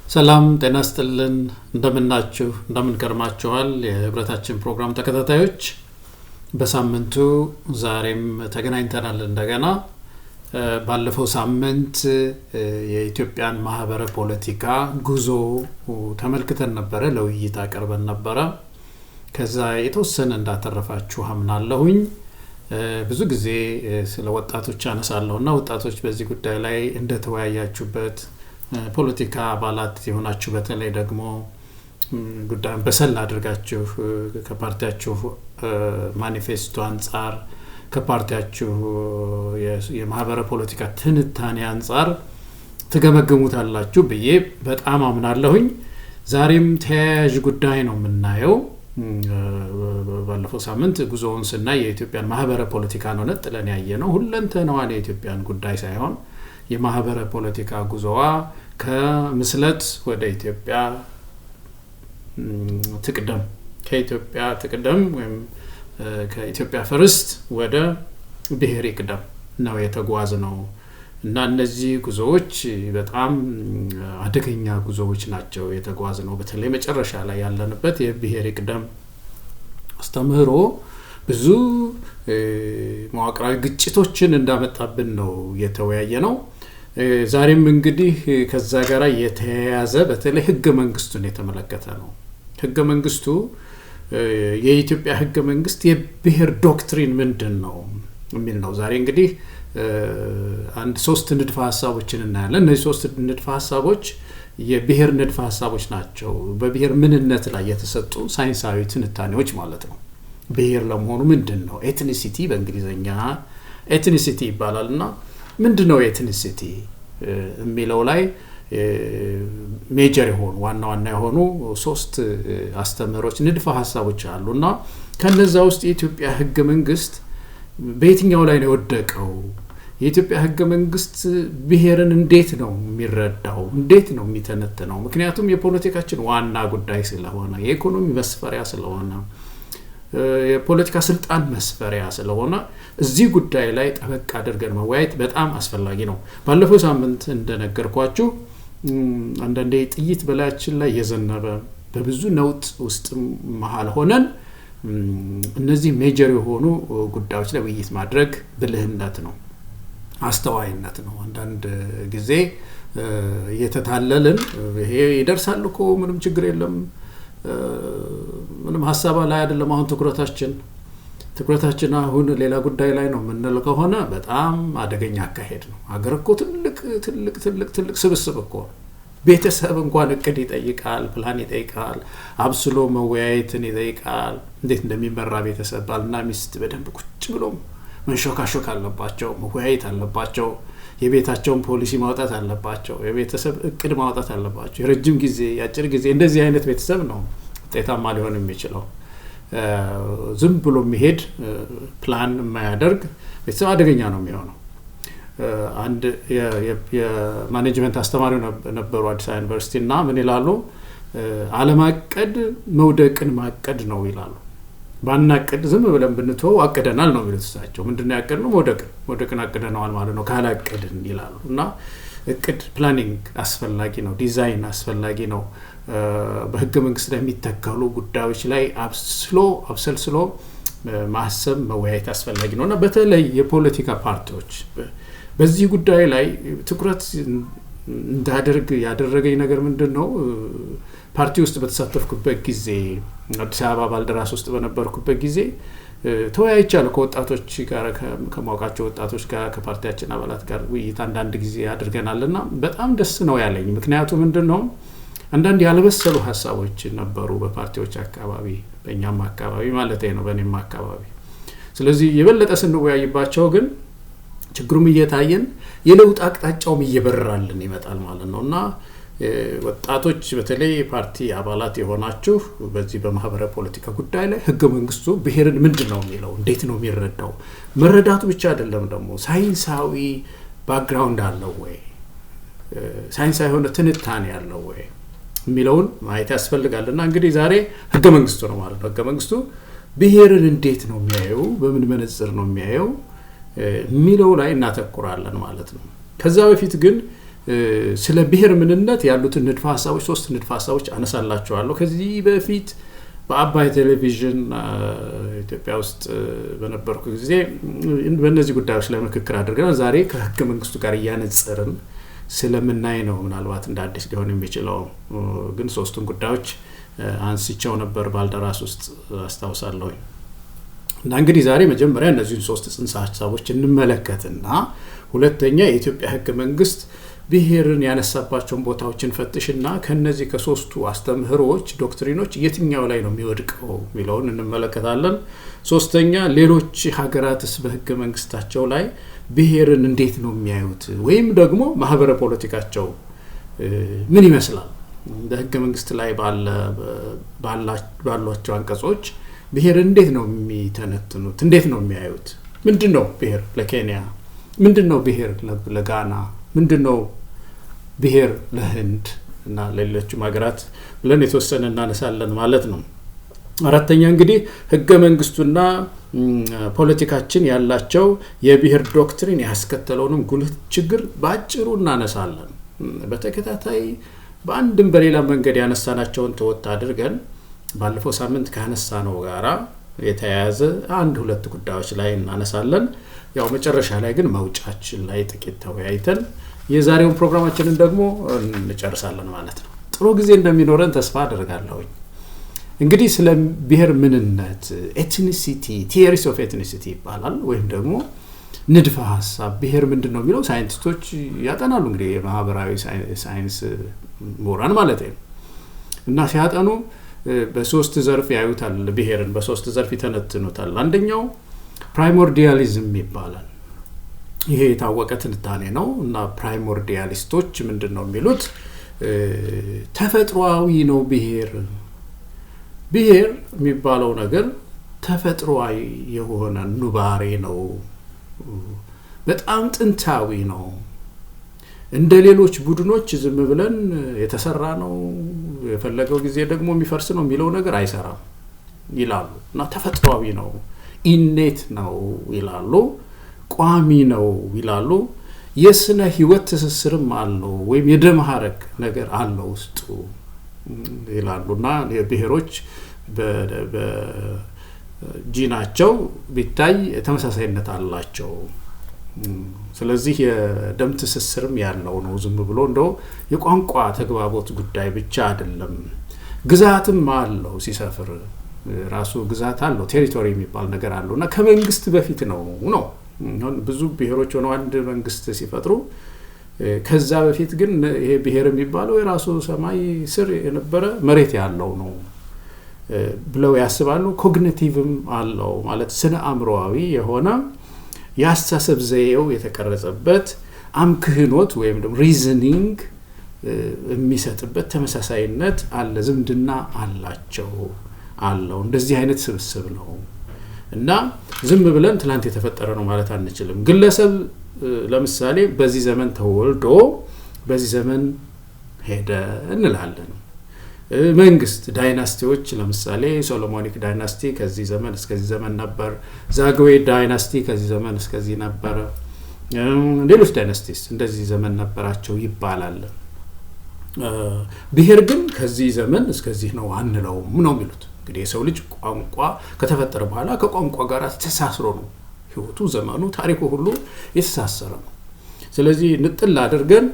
ሰላም ጤና ይስጥልን እንደምናችሁ እንደምንከርማችኋል የህብረታችን ፕሮግራም ተከታታዮች በሳምንቱ ዛሬም ተገናኝተናል እንደገና ባለፈው ሳምንት የኢትዮጵያን ማህበረ ፖለቲካ ጉዞ ተመልክተን ነበር ለውይይት አቀርበን ነበር ከዛ የተወሰነ እንዳተረፋችሁ አምናለሁኝ ብዙ ጊዜ ስለ ወጣቶች አነሳለሁና ወጣቶች በዚህ ጉዳይ ላይ እንደተወያያችሁበት ፖለቲካ አባላት የሆናችሁ በተለይ ደግሞ ጉዳዩን በሰል አድርጋችሁ ከፓርቲያችሁ ማኒፌስቶ አንፃር ከፓርቲያችሁ የማህበረ ፖለቲካ ትንታኔ አንፃር ተገመገሙታላችሁ ብዬ በጣም አምናለሁኝ ዛሬም ተያያዥ ጉዳይ ነው የምናየው ባለፈው ሳምንት ጉዞውን ስናይ የኢትዮጵያን ማህበረ ፖለቲካ ነው ነጥለን ያየነው ሁለንተናዋን የኢትዮጵያን ጉዳይ ሳይሆን የማህበረ ፖለቲካ ጉዞዋ ከምስለት ወደ ኢትዮጵያ ትቅደም ከኢትዮጵያ ትቅደም ወይም ከኢትዮጵያ ፈርስት ወደ ብሔር ይቅደም ነው የተጓዝነው እና እነዚህ ጉዞዎች በጣም አደገኛ ጉዞዎች ናቸው የተጓዝነው በተለይ መጨረሻ ላይ ያለንበት የብሔር ይቅደም አስተምህሮ ብዙ መዋቅራዊ ግጭቶችን እንዳመጣብን ነው የተወያየነው ዛሬም እንግዲህ ከዛ ጋር የተያያዘ በተለይ ህገ መንግስቱን የተመለከተ ነው ህገ መንግስቱ የኢትዮጵያ ህገ መንግስት የብሔር ዶክትሪን ምንድነው የሚል ነው ዛሬ እንግዲህ አንድ ሶስት ንድፈ ሐሳቦችን እናያለን እነዚህ ሶስት ንድፈ ሐሳቦች የብሔር ንድፈ ሐሳቦች ናቸው በብሔር ምንነት ላይ የተሰጡ ሳይንሳዊ ትንታኔዎች ማለት ነው ብሔር ለመሆኑ ምንድነው ኤትኒሲቲ በእንግሊዘኛ ኤትኒሲቲ ይባላልና ምንድነው ኤትኒሲቲ የሚለው ላይ ሜጀር የሆኑ ዋና የሆኑ ሶስት አስተምህሮች ንድፈ ሐሳቦች አሉና ከነዛ ውስጥ የኢትዮጵያ ህገ መንግስት በየትኛው ላይ ነው የወደቀው የኢትዮጵያ ህገ መንግስት ብሔርን እንዴት ነው የሚረዳው እንዴት ነው የሚተነተነው ምክንያቱም የፖለቲካችን ዋና ጉዳይ ስለሆነ የኢኮኖሚ መስፈሪያ ስለሆነ የፖለቲካ ስልጣን መስፈሪያ ስለሆነ እዚህ ጉዳይ ላይ ጠበቅ አድርገን መወያየት በጣም አስፈላጊ ነው ባለፈው ሳምንት እንደነገርኳችሁ አንዳንዴ ጥይት በላያችን ላይ የዘነበ በብዙ ነውጥ ውስጥ መሃል ሆነን እነዚህ ሜጀር የሆኑ ጉዳዮች ላይ ውይይት ማድረግ ብልህነት ነው አስተዋይነት ነው አንዳንድ ጊዜ እየተታለልን ይሄ ይደርሳል እኮ ምንም ችግር የለም ምንም ሐሳብ ላይ አይደለም አሁን ትኩረታችን አሁን ሌላ ጉዳይ ላይ ነው ምንል ከሆነ በጣም አደገኛ አካሄድ ነው ሀገር እኮ ትልቅ ስብስብ እኮ ቤተሰብ እንኳን እቅድ ይጠይቃል ፕላን ይጠይቃል አብስሎ መወያየትን ይጠይቃል እንዴት እንደሚመራ ቤተሰብ ባልና ሚስት በደንብ ቁጭ ብሎ መንሾካሾክ አለባቸው መወያየት አለባቸው የቤታቸውን ፖሊሲ ማውጣት አለባቸው የቤተሰብ እቅድ ማውጣት አለባቸው የረጅም ጊዜ ያጭር ጊዜ እንደዚህ አይነት ቤተሰብ ነው ውጤታማ ሊሆን የሚችለው ዝም ብሎ የሚሄድ ፕላን የማያደርግ ቤተሰብ አደገኛ ነው የሚሆነው አንድ የማኔጅመንት አስተማሪው ነበሩ አዲስ አበባ ዩኒቨርሲቲ እና ምን ይላሉ አለማቀድ መውደቅን ማቀድ ነው ይላሉ ባናቀድ ዝም ብለን ብንተው አቀደናል ነው የሚሉት እሳቸው ምንድነው ያቀድነው መውደቅን አቀደናል ማለት ነው ካላቀድን ይላሉ እና እቅድ ፕላኒንግ አስፈላጊ ነው ዲዛይን አስፈላጊ ነው በህገ መንግስት ላይ የሚተከሉ ጉዳዮች ላይ አብሰልስሎ ማሰብ መወያየት አስፈላጊ ነውና በተለይ የፖለቲካ ፓርቲዎች በዚህ ጉዳይ ላይ ትኩረት እንዳደርግ ያደረገኝ ነገር ምንድነው ፓርቲ ውስጥ በተሳተፍኩበት ጊዜ አዲስ አበባ ባልደራስ ውስጥ በነበርኩበት ጊዜ ተወያይቻለሁ ከወጣቶች ጋር ከማውቃቸው ወጣቶች ጋር ከፓርቲያችን አባላት ጋር ውይይት አንዳንድ ጊዜ አድርገናልና በጣም ደስ ነው ያለኝ ምክንያቱም ምንድነው አንዳንድ ያልበሰሉ ሐሳቦች ነበሩ በፓርቲዎች አካባቢ በእኛም አካባቢ ማለት ነው በእኔም አካባቢ ስለዚህ የበለጠ ስንወያይባቸው ግን ችግሩም እየታየን የለውጥ አቅጣጫውም እየበረራልን ይመጣል ማለት ነውና ወጣቶች በተለይ ፓርቲ አባላት የሆናችሁ በዚህ በማህበረ ፖለቲካ ጉዳይ ላይ ህገ መንግስቱ ብሔርን ምንድነው የሚለው እንዴት ነው የሚረዳው መረዳቱ ብቻ አይደለም ደግሞ ሳይንሳዊ ባክግራውንድ አለው ወይ ሳይንሳዊ የሆነ ትንታኔ ያለው ወይ የሚለውን ማየት ያስፈልጋልና እንግዲህ ዛሬ ህገ መንግስቱ ነው ማለት ነው ህገ መንግስቱ ብሔርን እንዴት ነው የሚያየው በምን መነጽር ነው የሚያየው የሚለው ላይ እናተኩራለን ማለት ነው ከዛ በፊት ግን ስለ ብሔር ምንነት ያሉትን ንድፈ ሐሳቦች 3 ንድፈ ሐሳቦች አነሳላችኋለሁ። ከዚህ በፊት በአባይ ቴሌቪዥን ኢትዮጵያ ውስጥ በነበርኩ ጊዜ በእነዚህ ጉዳዮች ላይ ምክክር አድርገናል። ዛሬ ከህገ መንግስቱ ጋር እያነጸርን ስለምናይ ነው ምናልባት እንደ አዲስ ሊሆን የሚችለው። ግን 3ቱን ጉዳዮች አንስቼው ነበር ባልደራስ ውስጥ አስታውሳለሁ። እና እንግዲህ ዛሬ መጀመሪያ እነዚህን 3 ጽንሰ ሐሳቦች እንመለከትና ሁለተኛ የኢትዮጵያ ህገ መንግስት ብሔርን ያነሳባቸውን ቦታዎችን ፈትሽና ከነዚህ ከ3ቱ አስተምህሮች ዶክትሪኖች የትኛው ላይ ነው የሚወድቀው የሚለውን እንመለከታለን። ሶስተኛ ሌሎች ሀገራትስ በህገ መንግስታቸው ላይ ብሔርን እንዴት ነው የሚያዩት ወይም ደግሞ ማህበረ ፖለቲካቸው ምን ይመስላል? በህገ መንግስት ላይ ባሏቸው አንቀጾች ብሔርን እንዴት ነው የሚተነትኑት? እንዴት ነው የሚያዩት? ምንድነው ብሔር ለኬንያ? ምንድነው ብሔር ለጋና? ምንድነው ብሔር ለህንድ እና ለሌሎችም ሀገራት ብለን የተወሰነ እናነሳለን ማለት ነው። አራተኛ እንግዲህ ህገ መንግስቱና ፖለቲካችን ያላቸው የብሔር ዶክትሪን ያስከተለውንም ጉልህ ችግር ባጭሩ እናነሳለን። በተከታታይ በአንድም በሌላ መንገድ ያነሳናቸውን ተወጥ አድርገን ባለፈው ሳምንት ካነሳነው ጋራ የተያያዘ 1-2 ጉዳዮች ላይ እናነሳለን። ያው መጨረሻ ላይ ግን መውጫችን ላይ ጥቂት ተወያይተን የዛሬውን ፕሮግራማችንን ደግሞ እንጨርሳለን ማለት ነው። ጥሩ ጊዜ እንደሚኖረን ተስፋ አደርጋለሁ። እንግዲህ ስለ ብሔር ምንነት ኤትኒሲቲ ቲዮሪስ ኦፍ ኤትኒሲቲ ይባላል ወይም ደግሞ ንድፈ ሐሳብ ብሔር ምንድነው የሚለው ሳይንቲስቶች ያጠናሉ። እንግዲህ የማህበራዊ ሳይንስ ምሁራን ማለት ነው። እና ሲያጠኑ በ3 ዘርፍ ያዩታል። ብሔርን በ3 ዘርፍ ይተነትኑታል። አንደኛው ፕራይሞርዲያሊዝም ይባላል። ይሄ የታወቀ ትንታኔ ነው። እና ፕራይሞርዲያሊስቶች ምንድነው የሚሉት? ተፈጥሯዊ ነው ብሔር የሚባለው ነገር ተፈጥሯዊ የሆነ ኑባሬ ነው፣ በጣም ጥንታዊ ነው፣ እንደ ሌሎች ቡድኖች ዝም ብለን የተሰራ ነው፣ የፈለገው ጊዜ ደግሞ የሚፈርስ ነው የሚለው ነገር አይሰራም ይላሉ። እና ተፈጥሯዊ ነው፣ ኢኔት ነው ይላሉ፣ ቋሚ ነው ይላሉ፣ የስነ ህይወት ትስስርም አለው ወይም የደም ሐረግ ነገር አለው ውስጡ ይላሉና የብሔሮች በጂናቸው ቢታይ ተመሳሳይነት አላቸው። ስለዚህ የደም ትስስርም ያለው ነው። ዝም ብሎ እንደው የቋንቋ ተግባቦት ጉዳይ ብቻ አይደለም። ግዛትም አለው፣ ሲሰፍር ራሱ ግዛት አለው፣ ቴሪቶሪ የሚባል ነገር አለውና ከመንግስት በፊት ነው። ብዙ ብሔሮች ሆነው አንድ መንግስት ሲፈጥሩ ከዛ በፊት ግን ይሄ ብሔር የሚባለው የራሱ ሰማይ ስር የነበረ መሬት ያለው ነው ብለው ያስባሉ። ኮግኒቲቭም አለው ማለት ስነ አእምሮአዊ የሆነ ያስተሳሰብ ዘዬው የተቀረጸበት አምክህኖት ወይም ደግሞ ሪዝኒንግ የሚሰጥበት ተመሳሳይነት አለ፣ ዝምድና አላቸው አለው። እንደዚህ አይነት ስብስብ ነው እና ዝም ብለን ትላንት የተፈጠረ ነው ማለት አንችልም። ግለሰብ ለምሳሌ በዚህ ዘመን ተወልዶ በዚህ ዘመን ሄደ እንላለን። መንግስት ዳይናስቲዎች ለምሳሌ ሶሎሞኒክ ዳይናስቲ ከዚህ ዘመን እስከዚህ ዘመን ነበር፣ ዛግዌ ዳይናስቲ ከዚህ ዘመን እስከዚህ ነበር፣ ሌሎች ዳይናስቲስ እንደዚህ ዘመን ነበራቸው ይባላል። ብሔር ግን ከዚህ ዘመን እስከዚህ ነው አንለውም ነው የሚሉት። እንግዲህ የሰው ልጅ ቋንቋ ከተፈጠረ በኋላ ከቋንቋ ጋር ተሳስሮ ነው ህይወቱ፣ ዘመኑ፣ ታሪኩ ሁሉ የተሳሰረ ነው። ስለዚህ ንጥል አድርገን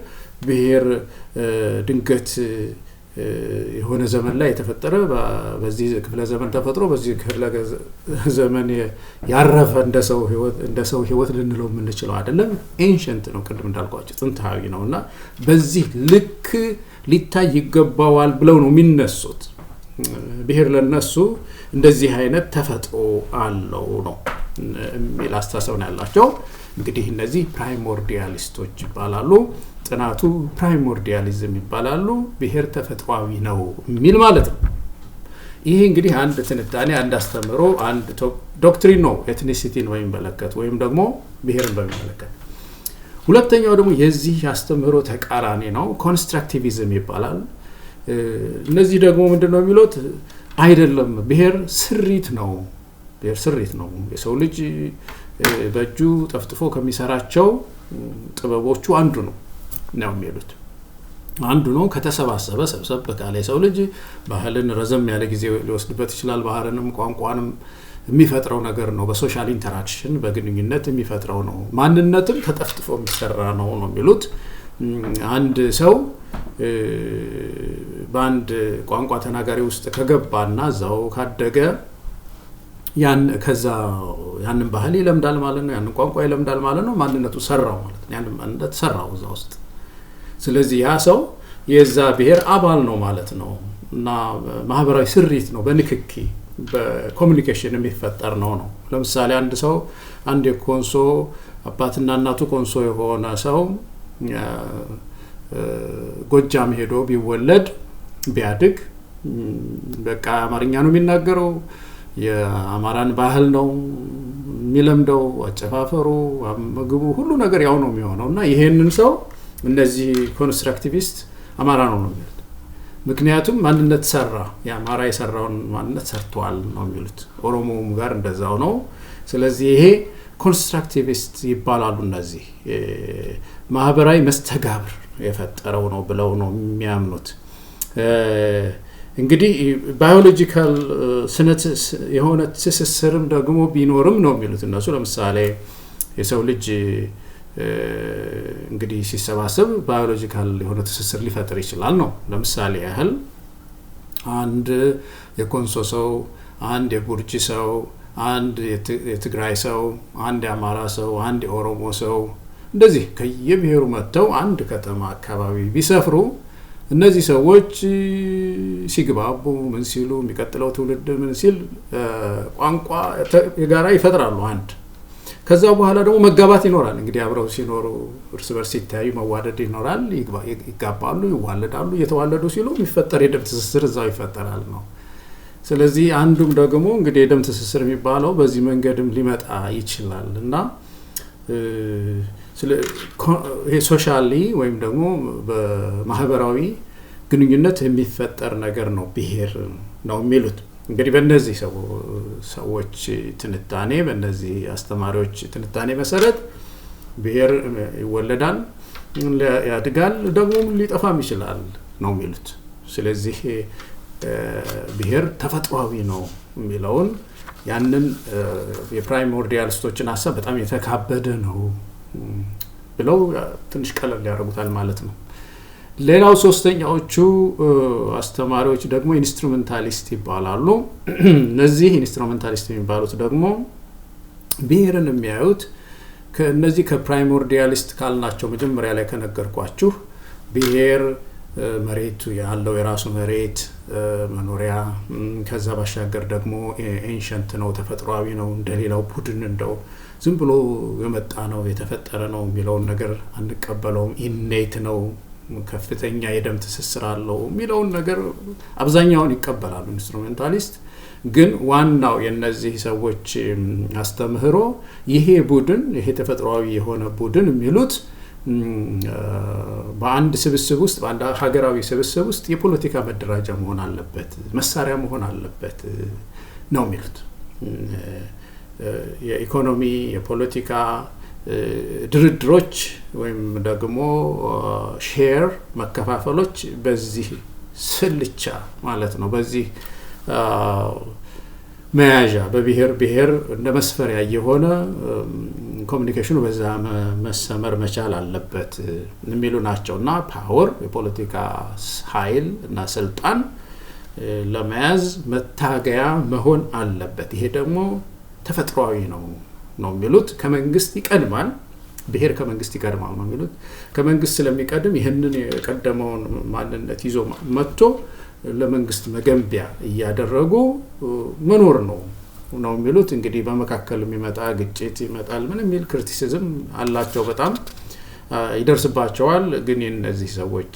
ብሔር ድንገት የሆነ ዘመን ላይ የተፈጠረ በዚህ ክፍለ ዘመን ተፈጥሮ በዚህ ክፍለ ዘመን ያረፈ እንደ ሰው ህይወት ልንለው የምንችለው አይደለም። ኤንሸንት ነው፣ ቅድም እንዳልኳችሁ ጥንታዊ ነውና በዚህ ልክ ሊታይ ይገባዋል ብለው ነው የሚነሱት። ብሔር ለነሱ እንደዚህ አይነት ተፈጥሮ አለው ነው የሚል አስተሳሰብ ነው ያላቸው። እንግዲህ እነዚህ ፕራይሞርዲያሊስቶች ይባላሉ። ጥናቱ ፕራይሞርዲያሊዝም ይባላሉ። ብሔር ተፈጥሯዊ ነው የሚል ማለት ነው። ይሄ እንግዲህ አንድ ትንታኔ፣ አንድ አስተምሮ፣ አንድ ዶክትሪን ነው ኤትኒሲቲን በሚመለከት ወይም ደግሞ ብሔርን በሚመለከት። ሁለተኛው ደግሞ የዚህ አስተምሮ ተቃራኒ ነው፣ ኮንስትራክቲቪዝም ይባላል። እነዚህ ደግሞ ምንድነው የሚሉት? አይደለም ብሔር ስሪት ነው፣ ብሔር ስሪት ነው፣ የሰው ልጅ በእጁ ጠፍጥፎ ከሚሰራቸው ጥበቦቹ አንዱ ነው። ነው የሚሉት። አንዱ ነው ከተሰባሰበ ሰብሰብ ካለ የሰው ልጅ ባህልን ረዘም ያለ ጊዜ ሊወስድበት ይችላል። ባህልንም ቋንቋንም የሚፈጥረው ነገር ነው። በሶሻል ኢንተራክሽን በግንኙነት የሚፈጥረው ነው። ማንነትም ተጠፍጥፎ የሚሰራ ነው የሚሉት። አንድ ሰው በአንድ ቋንቋ ተናጋሪ ውስጥ ከገባና እዛው ካደገ ያንን ባህል ይለምዳል ማለት ነው። ያንን ቋንቋ ይለምዳል ማለት ነው። ማንነቱ ሰራው ማለት ነው። ያንን ማንነት ሰራው እዛ ውስጥ። ስለዚህ ያ ሰው የዛ ብሔር አባል ነው ማለት ነው እና ማህበራዊ ስሪት ነው። በንክኪ በኮሙኒኬሽን የሚፈጠር ነው። ለምሳሌ አንድ ሰው አንድ የኮንሶ አባትና እናቱ ኮንሶ የሆነ ሰው ጎጃም ሄዶ ቢወለድ ቢያድግ በቃ አማርኛ ነው የሚናገረው። የአማራን ባህል ነው የሚለምደው። አጨፋፈሩ፣ ምግቡ፣ ሁሉ ነገር ያው ነው የሚሆነው እና ይሄንን ሰው እነዚህ ኮንስትራክቲቪስት አማራ ነው የሚሉት። ምክንያቱም ማንነት ሰራ፣ የአማራ የሰራውን ማንነት ሰርቷል ነው የሚሉት። ኦሮሞም ጋር እንደዛው ነው። ስለዚህ ይሄ ኮንስትራክቲቪስት ይባላሉ። እነዚህ ማህበራዊ መስተጋብር የፈጠረው ነው ብለው ነው የሚያምኑት። እንግዲህ ባዮሎጂካል የሆነ ትስስርም ደግሞ ቢኖርም ነው የሚሉት እነሱ። ለምሳሌ የሰው ልጅ እንግዲህ ሲሰባሰብ ባዮሎጂካል የሆነ ትስስር ሊፈጥር ይችላል ነው። ለምሳሌ ያህል አንድ የኮንሶ ሰው፣ አንድ የቡርጂ ሰው፣ አንድ የትግራይ ሰው፣ አንድ የአማራ ሰው፣ አንድ የኦሮሞ ሰው እንደዚህ ከየብሔሩ መጥተው አንድ ከተማ አካባቢ ቢሰፍሩ እነዚህ ሰዎች ሲግባቡ ምን ሲሉ የሚቀጥለው ትውልድ ምን ሲል ቋንቋ የጋራ ይፈጥራሉ አንድ። ከዛ በኋላ ደግሞ መጋባት ይኖራል። እንግዲህ አብረው ሲኖሩ እርስ በርስ ሲታዩ መዋደድ ይኖራል። ይጋባሉ፣ ይዋለዳሉ። እየተዋለዱ ሲሉ የሚፈጠር የደም ትስስር እዛው ይፈጠራል ነው። ስለዚህ አንዱም ደግሞ እንግዲህ የደም ትስስር የሚባለው በዚህ መንገድም ሊመጣ ይችላል እና ይሄ ሶሻሊ ወይም ደግሞ በማህበራዊ ግንኙነት የሚፈጠር ነገር ነው ብሔር ነው የሚሉት። እንግዲህ በእነዚህ ሰዎች ትንታኔ፣ በእነዚህ አስተማሪዎች ትንታኔ መሰረት ብሔር ይወለዳል፣ ያድጋል፣ ደግሞ ሊጠፋም ይችላል ነው የሚሉት። ስለዚህ ብሔር ተፈጥሯዊ ነው የሚለውን ያንን የፕራይሞርዲያሊስቶችን ሀሳብ በጣም የተካበደ ነው ብለው ትንሽ ቀለል ያደርጉታል ማለት ነው። ሌላው ሶስተኛዎቹ አስተማሪዎች ደግሞ ኢንስትሩሜንታሊስት ይባላሉ። እነዚህ ኢንስትሩሜንታሊስት የሚባሉት ደግሞ ብሔርን የሚያዩት ከነዚህ ከፕራይሞርዲያሊስት ካልናቸው መጀመሪያ ላይ ከነገርኳችሁ ብሔር መሬቱ ያለው የራሱ መሬት መኖሪያ፣ ከዛ ባሻገር ደግሞ ኤንሸንት ነው፣ ተፈጥሯዊ ነው፣ እንደሌላው ቡድን እንደው ዝም ብሎ የመጣ ነው የተፈጠረ ነው የሚለውን ነገር አንቀበለውም። ኢኔት ነው፣ ከፍተኛ የደም ትስስር አለው የሚለውን ነገር አብዛኛውን ይቀበላሉ ኢንስትሩሜንታሊስት። ግን ዋናው የነዚህ ሰዎች አስተምህሮ ይሄ ቡድን፣ ይሄ ተፈጥሯዊ የሆነ ቡድን የሚሉት በአንድ ስብስብ ውስጥ፣ በአንድ ሀገራዊ ስብስብ ውስጥ የፖለቲካ መደራጃ መሆን አለበት፣ መሳሪያ መሆን አለበት ነው የሚሉት። የኢኮኖሚ የፖለቲካ ድርድሮች ወይም ደግሞ ሼር መከፋፈሎች በዚህ ስልቻ ማለት ነው፣ በዚህ መያዣ በብሔር እንደ መስፈሪያ የሆነ ኮሚኒኬሽኑ በዛ መሰመር መቻል አለበት የሚሉ ናቸው እና ፓወር የፖለቲካ ኃይል እና ስልጣን ለመያዝ መታገያ መሆን አለበት። ይሄ ደግሞ ተፈጥሯዊ ነው የሚሉት። ከመንግስት ይቀድማል፣ ብሔር ከመንግስት ይቀድማል ነው የሚሉት። ከመንግስት ስለሚቀድም ይህንን የቀደመውን ማንነት ይዞ መጥቶ ለመንግስት መገንቢያ እያደረጉ መኖር ነው የሚሉት። እንግዲህ በመካከል የሚመጣ ግጭት ይመጣል ምን የሚል ክሪቲሲዝም አላቸው፣ በጣም ይደርስባቸዋል። ግን የእነዚህ ሰዎች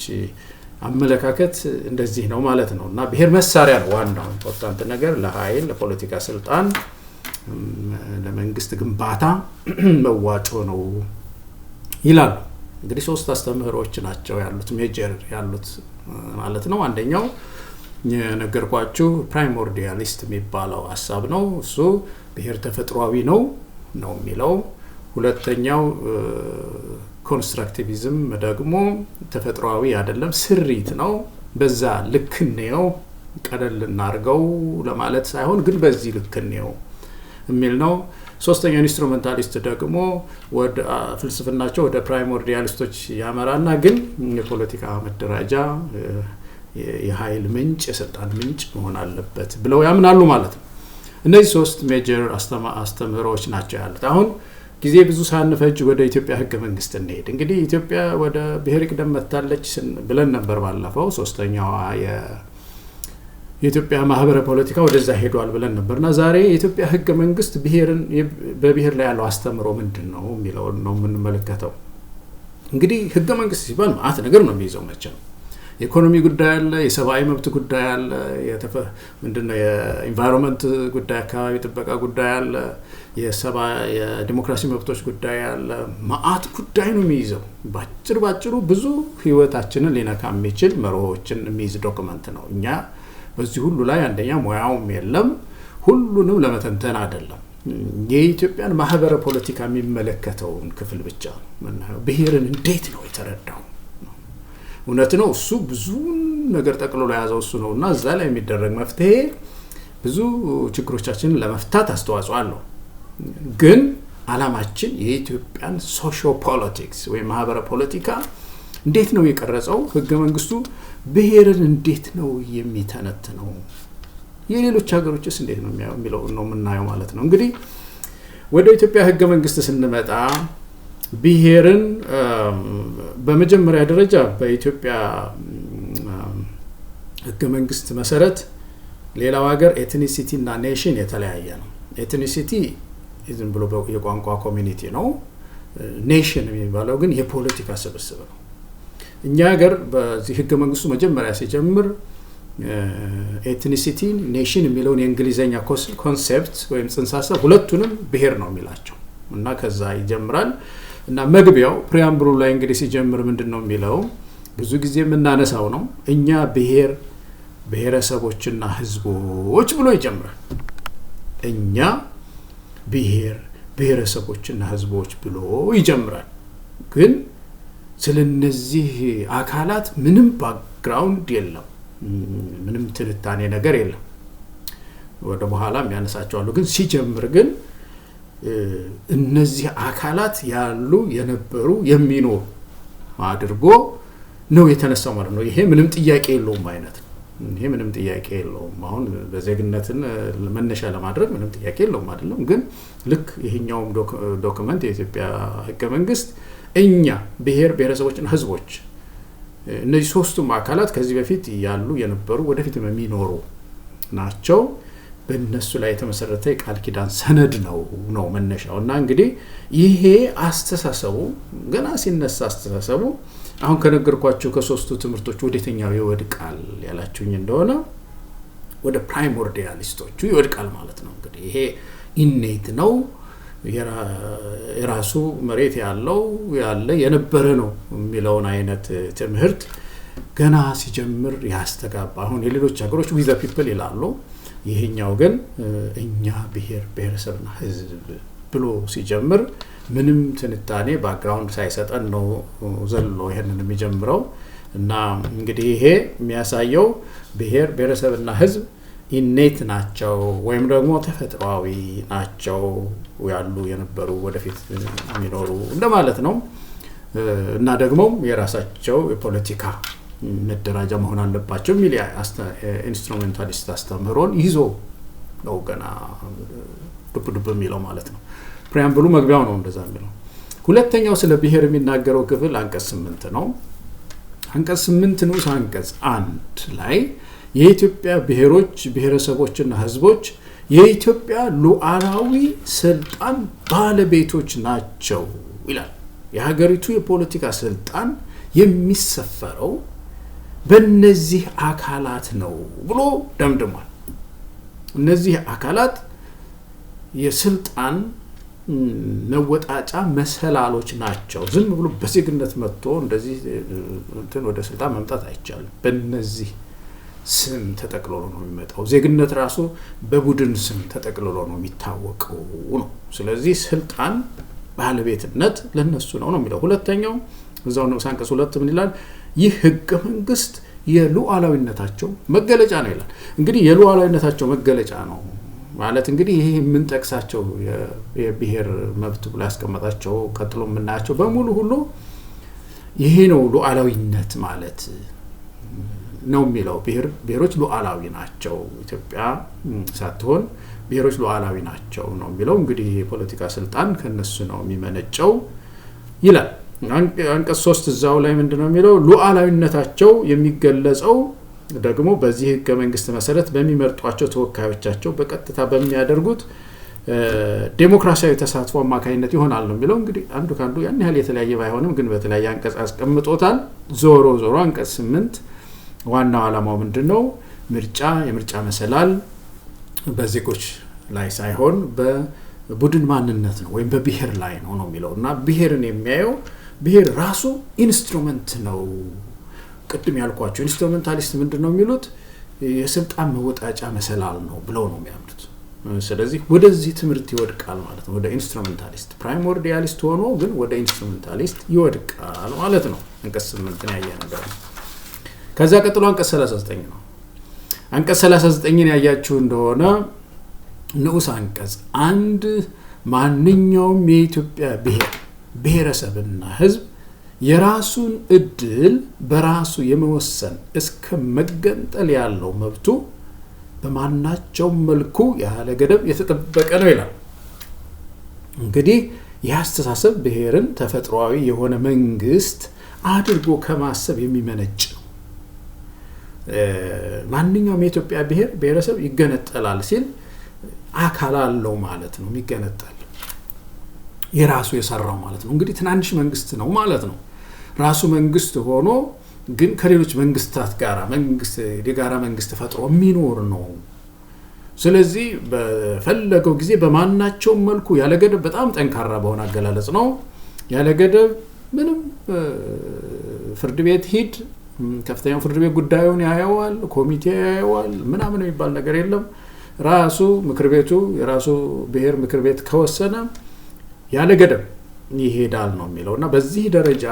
አመለካከት እንደዚህ ነው ማለት ነው እና ብሔር መሳሪያ ነው፣ ዋናው ኢምፖርታንት ነገር ለኃይል፣ ለፖለቲካ ስልጣን፣ ለመንግስት ግንባታ መዋጮ ነው ይላሉ። እንግዲህ ሶስት አስተምህሮች ናቸው ያሉት፣ ሜጀር ያሉት ማለት ነው። አንደኛው የነገርኳችሁ ፕራይሞርዲያሊስት የሚባለው ሀሳብ ነው። እሱ ብሔር ተፈጥሯዊ ነው የሚለው። ሁለተኛው ኮንስትራክቲቪዝም ደግሞ ተፈጥሯዊ አይደለም ስሪት ነው በዛ ልክ ነው ቀደል እናርገው ለማለት ሳይሆን ግን በዚህ ልክ ነው የሚል ነው ሶስተኛው ኢንስትሩሜንታሊስት ደግሞ ወደ ፍልስፍናቸው ወደ ፕራይሞርዲያሊስቶች ያመራና ግን የፖለቲካ መደራጃ የኃይል ምንጭ የስልጣን ምንጭ መሆን አለበት ብለው ያምናሉ ማለት ነው እነዚህ ሶስት ሜጀር አስተምህሮዎች ናቸው ያሉት አሁን ጊዜ ብዙ ሳንፈጅ ወደ ኢትዮጵያ ህገ መንግስት እንሄድ እንግዲህ ኢትዮጵያ ወደ ብሔር ቅደም መታለች ብለን ነበር ባለፈው ሶስተኛው የኢትዮጵያ ማህበረ ፖለቲካ ወደዛ ሄዷል ብለን ነበርና ዛሬ የኢትዮጵያ ህገ መንግስት ብሔርን በብሔር ላይ ያለው አስተምሮ ምንድነው የሚለው ነው የምንመለከተው እንግዲህ ህገ መንግስት ሲባል ማለት ነገር ነው የሚይዘው መቼም የኢኮኖሚ ጉዳይ አለ የሰብአዊ መብት ጉዳይ አለ ምንድነው የኢንቫይሮንመንት ጉዳይ አካባቢ ጥበቃ ጉዳይ አለ የዲሞክራሲ መብቶች ጉዳይ አለ ማአት ጉዳይ ነው የሚይዘው ባጭሩ ብዙ ህይወታችንን ሊነካ የሚችል መርሆችን የሚይዝ ዶክመንት ነው እኛ በዚህ ሁሉ ላይ አንደኛ ሙያውም የለም ሁሉንም ለመተንተን አይደለም የኢትዮጵያን ማህበረ ፖለቲካ የሚመለከተውን ክፍል ብቻ ነው ብሔርን እንዴት ነው የተረዳው እውነት ነው እሱ ብዙ ነገር ጠቅልሎ ያዘው እሱ ነውና እዛ ላይ የሚደረግ መፍትሄ ብዙ ችግሮቻችንን ለመፍታት አስተዋጽኦ አለው ግን አላማችን የኢትዮጵያን ሶሺዮ ፖለቲክስ ወይ ማህበረ ፖለቲካ እንዴት ነው የቀረጸው ህገ መንግስቱ ብሔርን እንዴት ነው የሚተነተነው የሌሎች ሀገሮችስ እንዴት ነው የሚለው ነው የምናየው ማለት ነው እንግዲህ ወደ ኢትዮጵያ ህገ መንግስት ስንመጣ ብሔርን በመጀመሪያ ደረጃ በኢትዮጵያ ህገ መንግስት መሰረት ሌላው ሀገር ኤትኒሲቲ እና ኔሽን የተለያየ ነው ኤትኒሲቲ ዝም ብሎ የቋንቋ ኮሚኒቲ ነው ኔሽን የሚባለው ግን የፖለቲካ ስብስብ ነው እኛ ሀገር በዚህ ህገ መንግስቱ መጀመሪያ ሲጀምር ኤትኒሲቲ ኔሽን የሚለውን የእንግሊዘኛ ኮንሴፕት ወይም ጽንሰ ሐሳብ ሁለቱንም ብሔር ነው የሚላቸው እና ከዛ ይጀምራል እና መግቢያው ፕሪአምብሉ ላይ እንግዲህ ሲጀምር ምንድነው የሚለው ብዙ ጊዜ የምናነሳው ነው እኛ ብሔረሰቦችና ህዝቦች ብሎ ይጀምራል እኛ ብሔረሰቦችና ህዝቦች ብሎ ይጀምራል ግን ስለነዚህ አካላት ምንም ባክግራውንድ የለም ምንም ትንታኔ ነገር የለም ወደ በኋላም ያነሳቸዋል ግን ሲጀምር ግን እነዚህ አካላት ያሉ የነበሩ የሚኖር አድርጎ ነው የተነሳው ማለት ነው ይሄ ምንም ጥያቄ የለውም አይነት ይሄ ምንም ጥያቄ የለውም አሁን በዜግነትን መነሻ ለማድረግ ምንም ጥያቄ የለውም አይደለም ግን ልክ ይሄኛው ዶክመንት የኢትዮጵያ ህገ መንግስት እኛ ብሔረሰቦችና ህዝቦች እነዚህ ሶስቱም አካላት ከዚህ በፊት ያሉ የነበሩ ወደፊትም የሚኖሩ ናቸው በእነሱ ላይ የተመሰረተ ቃል ኪዳን ሰነድ ነው መነሻውና እንግዲህ ይሄ አስተሳሰቡ ገና ሲነሳ አስተሳሰቡ አሁን ከነገርኳችሁ ከሶስቱ ትምህርቶች ወደተኛው ይወድቃል ያላችሁኝ እንደሆነ ወደ ፕራይሞርዲያሊስቶቹ ይወድቃል ማለት ነው እንግዲህ ይሄ ኢኔት ነው የራሱ መሬት ያለ የነበረ ነው የሚለውን አይነት ትምህርት ገና ሲጀምር ያስተጋባ አሁን የሌሎች ሀገሮች ዊዘ ፒፕል ይላሉ ይሄኛው ግን እኛ ብሔረሰብና ህዝብ ብሎ ሲጀምር ምንም ትንታኔ ባክግራውንድ ሳይሰጠን ነው ዘሎ ይሄንን የሚጀምረው እና እንግዲህ ይሄ የሚያሳየው ብሔረሰብና ህዝብ ኢኔት ናቸው ወይም ደግሞ ተፈጥሯዊ ናቸው ያሉ የነበሩ ወደፊት የሚኖሩ እንደማለት ነው እና ደግሞ የራሳቸው የፖለቲካ መደራጃ መሆን አለባቸው ሚሊ ኢንስትሩሜንታሊስት አስተምህሮን ይዞ ነው ገና ዱብ የሚለው ማለት ነው ፕሪአምብሉ መግቢያው ነው እንደዛ የሚለው ሁለተኛው ስለ ብሔር የሚናገረው ክፍል አንቀጽ 8 ነው አንቀጽ 8 ነው አንቀጽ 1 ላይ የኢትዮጵያ ብሔረሰቦችና ህዝቦች የኢትዮጵያ ሉዓላዊ ስልጣን ባለቤቶች ናቸው ይላል የሀገሪቱ የፖለቲካ ስልጣን የሚሰፈረው በእነዚህ አካላት ነው ብሎ ደምድሟል እነዚህ አካላት የስልጣን መወጣጫ መሰላሎች ናቸው ዝም ብሎ በዜግነት መጥቶ እንደዚህ ወደ ስልጣን መምጣት አይቻልም በእነዚህ ስም ተጠቅልሎ ነው የሚመጣው ዜግነት ራሱ በቡድን ስም ተጠቅልሎ ነው የሚታወቀው ነው ስለዚህ ስልጣን ባለቤትነት ለነሱ ነው የሚለው። ሁለተኛው እዛው ነው አንቀጽ 2 ምን ይላል? ይህ ህገ መንግስት የሉዓላዊነታቸው መገለጫ ነው ይላል። እንግዲህ የሉዓላዊነታቸው መገለጫ ነው ማለት እንግዲህ ይሄ ምን ጠቅሳቸው የብሔር መብት ብሎ ያስቀመጣቸው ቀጥሎ የምናያቸው በሙሉ ሁሉ ይሄ ነው ሉዓላዊነት ማለት ነው የሚለው። ብሔሮች ሉዓላዊ ናቸው፣ ኢትዮጵያ ሳትሆን ብሔሮች ሉዓላዊ ናቸው ነው የሚለው። እንግዲህ የፖለቲካ ስልጣን ከነሱ ነው የሚመነጨው ይላል። አንቀጽ 3 እዛው ላይ ምንድነው የሚለው? ሉዓላዊነታቸው የሚገለጸው ደግሞ በዚህ ህገ መንግስት መሰረት በሚመርጧቸው ተወካዮቻቸው በቀጥታ በሚያደርጉት ዴሞክራሲያዊ ተሳትፎ አማካኝነት ይሆናል ነው የሚለው። እንግዲህ አንዱ ካንዱ ያን ያህል የተለያየ ባይሆንም ግን በተለያየ አንቀጽ አስቀምጦታል። ዞሮ አንቀጽ 8 ዋናው ዓላማው ምንድነው? የምርጫ መሰላል በዜጎች ላይ ሳይሆን በቡድን ማንነት ነው ወይም በብሔር ላይ ነው የሚለውና ብሔርን የሚያየው ብሔር ራሱ ኢንስትሩመንት ነው። ቅድም ያልኳቸው ኢንስትሩሜንታሊስት ምንድነው የሚሉት? የስልጣን መወጣጫ መሰላል ነው ብለው ነው የሚያምኑት። ስለዚህ ወደዚህ ትምህርት ይወድቃል ማለት ነው። ወደ ኢንስትሩሜንታሊስት ፕራይሞርዲያሊስት ሆኖ ግን ወደ ኢንስትሩሜንታሊስት ይወድቃል ማለት ነው። አንቀጽ 8 ያየ ነገር ነው። ከዛ ቀጥሎ አንቀጽ 39 ነው። አንቀጽ 39ን ያያችሁ እንደሆነ ንዑስ አንቀጽ 1 ማንኛውም የኢትዮጵያ ብሔረሰብና ህዝብ የራሱን እድል በራሱ የመወሰን እስከ መገንጠል ያለው መብቱ በማናቸው መልኩ ያለ ገደብ የተጠበቀ ነው ይላል። እንግዲህ ያስተሳሰብ ብሔርን ተፈጥሯዊ የሆነ መንግስት አድርጎ ከማሰብ የሚመነጭ ነው። ማንኛውም የኢትዮጵያ ብሔረሰብ ይገነጠላል ሲል አካል አለው ማለት ነው። የሚገነጠል የራሱ የሰራው ማለት ነው። እንግዲህ ትናንሽ መንግስት ነው ማለት ነው። ራሱ መንግስት ሆኖ ግን ከሌሎች መንግስታት ጋር የጋራ መንግስት ፈጥሮ የሚኖር ነው። ስለዚህ በፈለገው ጊዜ በማናቸው መልኩ ያለ ገደብ በጣም ጠንካራ በሆነ አገላለጽ ነው። ያለ ገደብ ምንም ፍርድ ቤት ሂድ፣ ከፍተኛው ፍርድ ቤት ጉዳዩን ያየዋል፣ ኮሚቴ ያየዋል፣ ምናምን የሚባል ነገር የለም። ራሱ ምክር ቤቱ የራሱ ብሔር ምክር ቤት ከወሰነ ያለ ገደብ ይሄዳል ነው የሚለውና በዚህ ደረጃ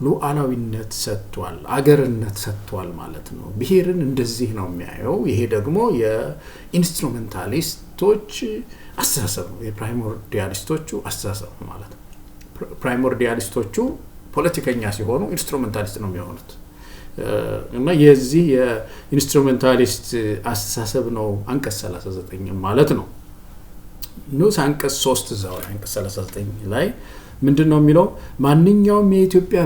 ሉዓላዊነት ሰጥቷል፣ አገርነት ሰጥቷል ማለት ነው። ብሔርን እንደዚህ ነው የሚያየው። ይሄ ደግሞ የኢንስትሩሜንታሊስቶች አስተሳሰብ ነው፣ የፕራይሞርዲያሊስቶቹ አስተሳሰብ ማለት ነው። ፕራይሞርዲያሊስቶቹ ፖለቲከኛ ሲሆኑ ኢንስትሩሜንታሊስት ነው የሚሆኑት እና የዚህ የኢንስትሩሜንታሊስት አስተሳሰብ ነው አንቀጽ 39 ማለት ነው። ንዑስ አንቀጽ 3 እዛው ላይ አንቀጽ 39 ላይ ምንድነው የሚለው? ማንኛውም የኢትዮጵያ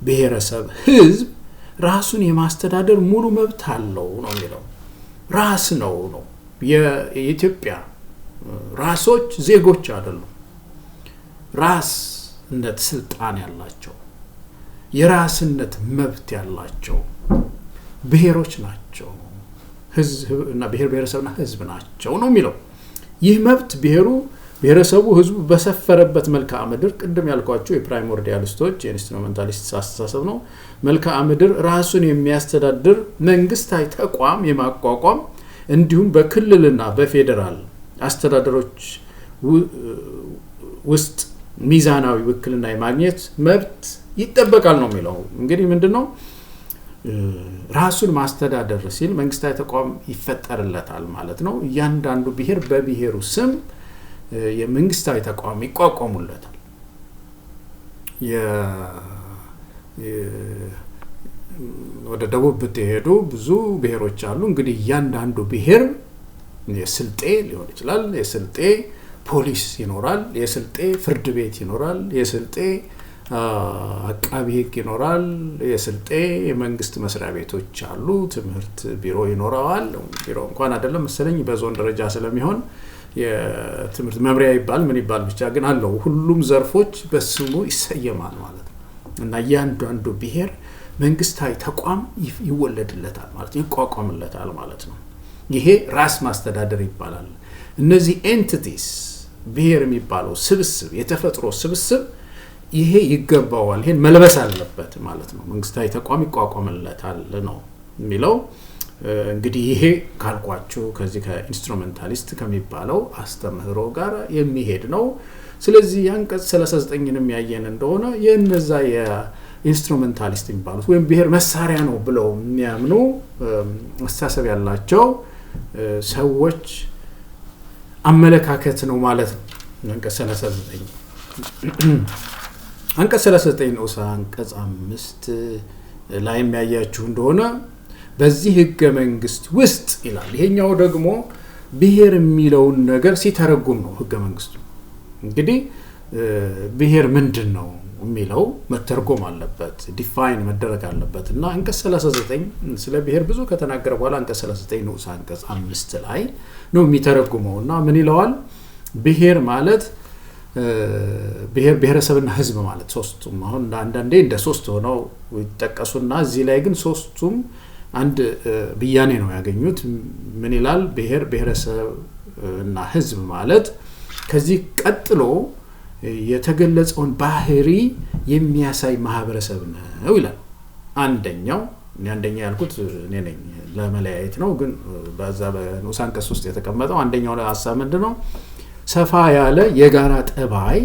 ብሔረሰብ ህዝብ ራሱን የማስተዳደር ሙሉ መብት አለው ነው የሚለው። ራስ ነው የኢትዮጵያ ራሶች ዜጎች አይደሉም። ራስነት ስልጣን ያላቸው የራስነት መብት ያላቸው ብሔሮች ናቸው። ህዝብ እና ብሔረሰብና ህዝብ ናቸው ነው የሚለው። ይህ መብት ብሔረሰቡ ህዝቡ በሰፈረበት መልክዓ ምድር ቅድም ያልኳቸው የፕራይሞርዲያሊስቶች የኢንስትሩሜንታሊስት አስተሳሰብ ነው። መልክዓ ምድር ራሱን የሚያስተዳድር መንግስታዊ ተቋም የማቋቋም እንዲሁም በክልልና በፌደራል አስተዳደሮች ውስጥ ሚዛናዊ ውክልና የማግኘት መብት ይጠበቃል ነው የሚለው። እንግዲህ ምንድነው ራሱን ማስተዳደር ሲል መንግስታዊ ተቋም ይፈጠርለታል ማለት ነው። እያንዳንዱ ብሔር በብሔሩ ስም የመንግስታዊ ተቋም ይቋቋሙለታል። ወደ ደቡብ ብትሄዱ ብዙ ብሔሮች አሉ። እንግዲህ እያንዳንዱ ብሔር የስልጤ ሊሆን ይችላል፣ የስልጤ ፖሊስ ይኖራል፣ የስልጤ ፍርድ ቤት ይኖራል፣ የስልጤ አቃቢ ህግ ይኖራል፣ የስልጤ የመንግስት መስሪያ ቤቶች አሉ፣ ትምህርት ቢሮ ይኖራል። ቢሮ እንኳን አይደለም መሰለኝ በዞን ደረጃ ስለሚሆን የትምህርት መምሪያ ይባል ምን ይባል ብቻ ግን አለው። ሁሉም ዘርፎች በስሙ ይሰየማል ማለት ነው እና እያንዳንዱ ብሔር መንግስታዊ ተቋም ይወለድለታል ማለት ይቋቋምለታል ማለት ነው። ይሄ ራስ ማስተዳደር ይባላል። እነዚህ ኤንቲቲስ ብሔር የሚባለው ስብስብ የተፈጥሮ ስብስብ ይሄ ይገባዋል፣ ይሄን መልበስ አለበት ማለት ነው። መንግስታዊ ተቋም ይቋቋምለታል ነው የሚለው። እንግዲህ ይሄ ካልኳችሁ ከዚህ ከኢንስትሩሜንታሊስት ከሚባለው አስተምህሮ ጋር የሚሄድ ነው። ስለዚህ አንቀጽ 39ንም ያየን እንደሆነ የነዛ የኢንስትሩሜንታሊስት የሚባሉት ወይም ብሔር መሳሪያ ነው ብለው የሚያምኑ አስተሳሰብ ያላቸው ሰዎች አመለካከት ነው ማለት ነው። አንቀጽ 39 አንቀጽ 39 ንዑስ አንቀጽ 5 ላይ የሚያያችሁ እንደሆነ በዚህ ህገ መንግስት ውስጥ ይላል። ይሄኛው ደግሞ ብሔር የሚለውን ነገር ሲተረጉም ነው ህገ መንግስቱ። እንግዲህ ብሔር ምንድነው የሚለው መተርጎም አለበት፣ ዲፋይን መደረግ አለበት እና አንቀጽ 39 ስለ ብሔር ብዙ ከተናገረ በኋላ አንቀጽ 39 ንዑስ አንቀጽ 5 ላይ ነው የሚተረጉመውና ምን ይለዋል? ብሔር ማለት ብሔር ብሔረሰብና ህዝብ ማለት ሶስቱም አሁን አንዳንዴ እንደ ሶስት ሆነው ይጠቀሱና እዚህ ላይ ግን ሶስቱም አንድ ብያኔ ነው ያገኙት። ምን ይላል? ብሔር ብሔረሰብና ህዝብ ማለት ከዚህ ቀጥሎ የተገለጸውን ባህሪ የሚያሳይ ማህበረሰብ ነው ይላል። አንደኛው ያልኩት እኔ ነኝ ለመለያየት ነው፣ ግን በዛ በንዑስ አንቀጽ ውስጥ የተቀመጠው አንደኛው ሐሳብ ምንድነው? ሰፋ ያለ የጋራ ጠባይ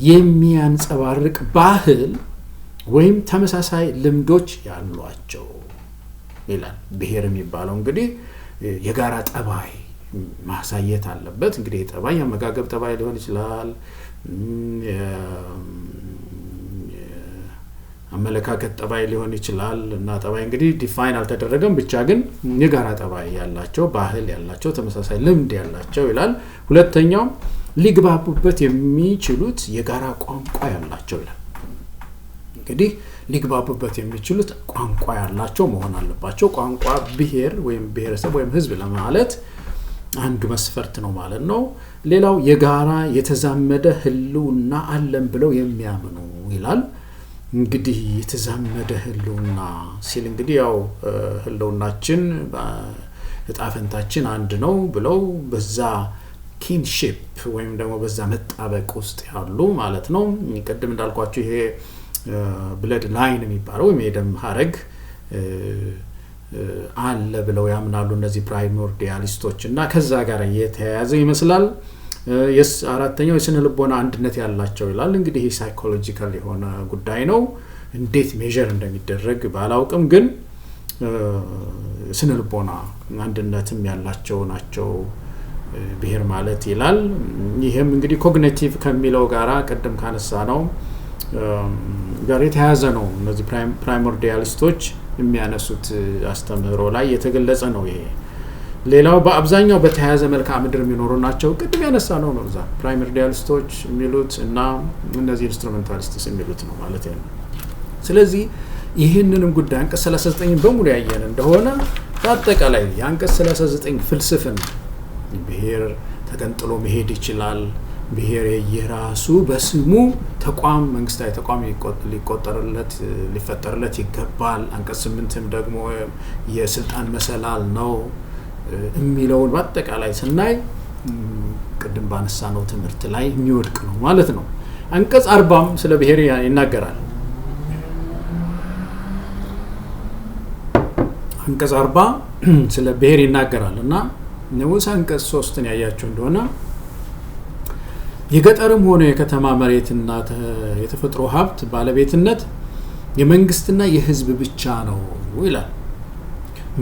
የሚያንጸባርቅ ባህል ወይም ተመሳሳይ ልምዶች ያሏቸው ይላል። ብሔር የሚባለው እንግዲህ የጋራ ጠባይ ማሳየት አለበት። እንግዲህ ጠባይ የአመጋገብ ጠባይ ሊሆን ይችላል፣ አመለካከት ጠባይ ሊሆን ይችላል እና ጠባይ እንግዲህ ዲፋይን አልተደረገም፣ ብቻ ግን የጋራ ጠባይ ያላቸው ባህል ያላቸው ተመሳሳይ ልምድ ያላቸው ይላል። ሁለተኛው ሊግባቡበት የሚችሉት የጋራ ቋንቋ ያላቸው ይላል። እንግዲህ ሊግባቡበት የሚችሉት ቋንቋ ያላቸው መሆን አለባቸው። ቋንቋ ብሔር ወይም ብሔረሰብ ወይም ህዝብ ለማለት አንዱ መስፈርት ነው ማለት ነው። ሌላው የጋራ የተዛመደ ህልውና አለን ብለው የሚያምኑ ይላል። እንግዲህ የተዛመደ ህልውና ሲል እንግዲህ ያው ህልውናችን እጣፈንታችን አንድ ነው ብለው በዛ ኪንሺፕ ወይም ደግሞ በዛ መጣበቅ ውስጥ ያሉ ማለት ነው። ቅድም እንዳልኳችሁ ይሄ ብለድ ላይን የሚባለው ወይም የደም ሐረግ አለ ብለው ያምናሉ እነዚህ ፕራይሞርዲያሊስቶች እና ከዛ ጋር የተያያዘ ይመስላል። አራተኛው የስነ ልቦና አንድነት ያላቸው ይላል። እንግዲህ ሳይኮሎጂካል የሆነ ጉዳይ ነው። እንዴት ሜዠር እንደሚደረግ ባላውቅም ግን ስነ ልቦና አንድነትም ያላቸው ናቸው ብሔር ማለት ይላል። ይሄም እንግዲህ ኮግኒቲቭ ከሚለው ጋራ ቀደም ካነሳ ነው ጋር የተያያዘ ነው። እነዚህ ፕራይሞርዲያሊስቶች የሚያነሱት አስተምህሮ ላይ የተገለጸ ነው ይሄ። ሌላው በአብዛኛው በተያያዘ መልክዓ ምድር የሚኖሩ ናቸው። ቅድም ያነሳ ነው እዛ ፕራይሞርዲያሊስቶች የሚሉት እና እነዚህ ኢንስትሩሜንታሊስቶች የሚሉት ነው ማለት ነው። ስለዚህ ይህንንም ጉዳይ አንቀጽ 39 በሙሉ ያየን እንደሆነ በአጠቃላይ የአንቀጽ 39 ፍልስፍና ብሔር ተገንጥሎ መሄድ ይችላል። ብሔር የራሱ በስሙ ተቋም መንግስታዊ ተቋም ሊፈጠርለት ይገባል። አንቀጽ 8ም ደግሞ የስልጣን መሰላል ነው የሚለውን በአጠቃላይ ስናይ ቅድም ባነሳነው ትምህርት ላይ የሚወድቅ ነው ማለት ነው። አንቀጽ 40ም ስለ ብሔር ይናገራል። አንቀጽ 40 ስለ ብሔር ይናገራል እና ንዑስ አንቀጽ 3ን ያያችሁ እንደሆነ የገጠርም ሆነ የከተማ መሬትና የተፈጥሮ ሀብት ባለቤትነት የመንግስትና የህዝብ ብቻ ነው ይላል።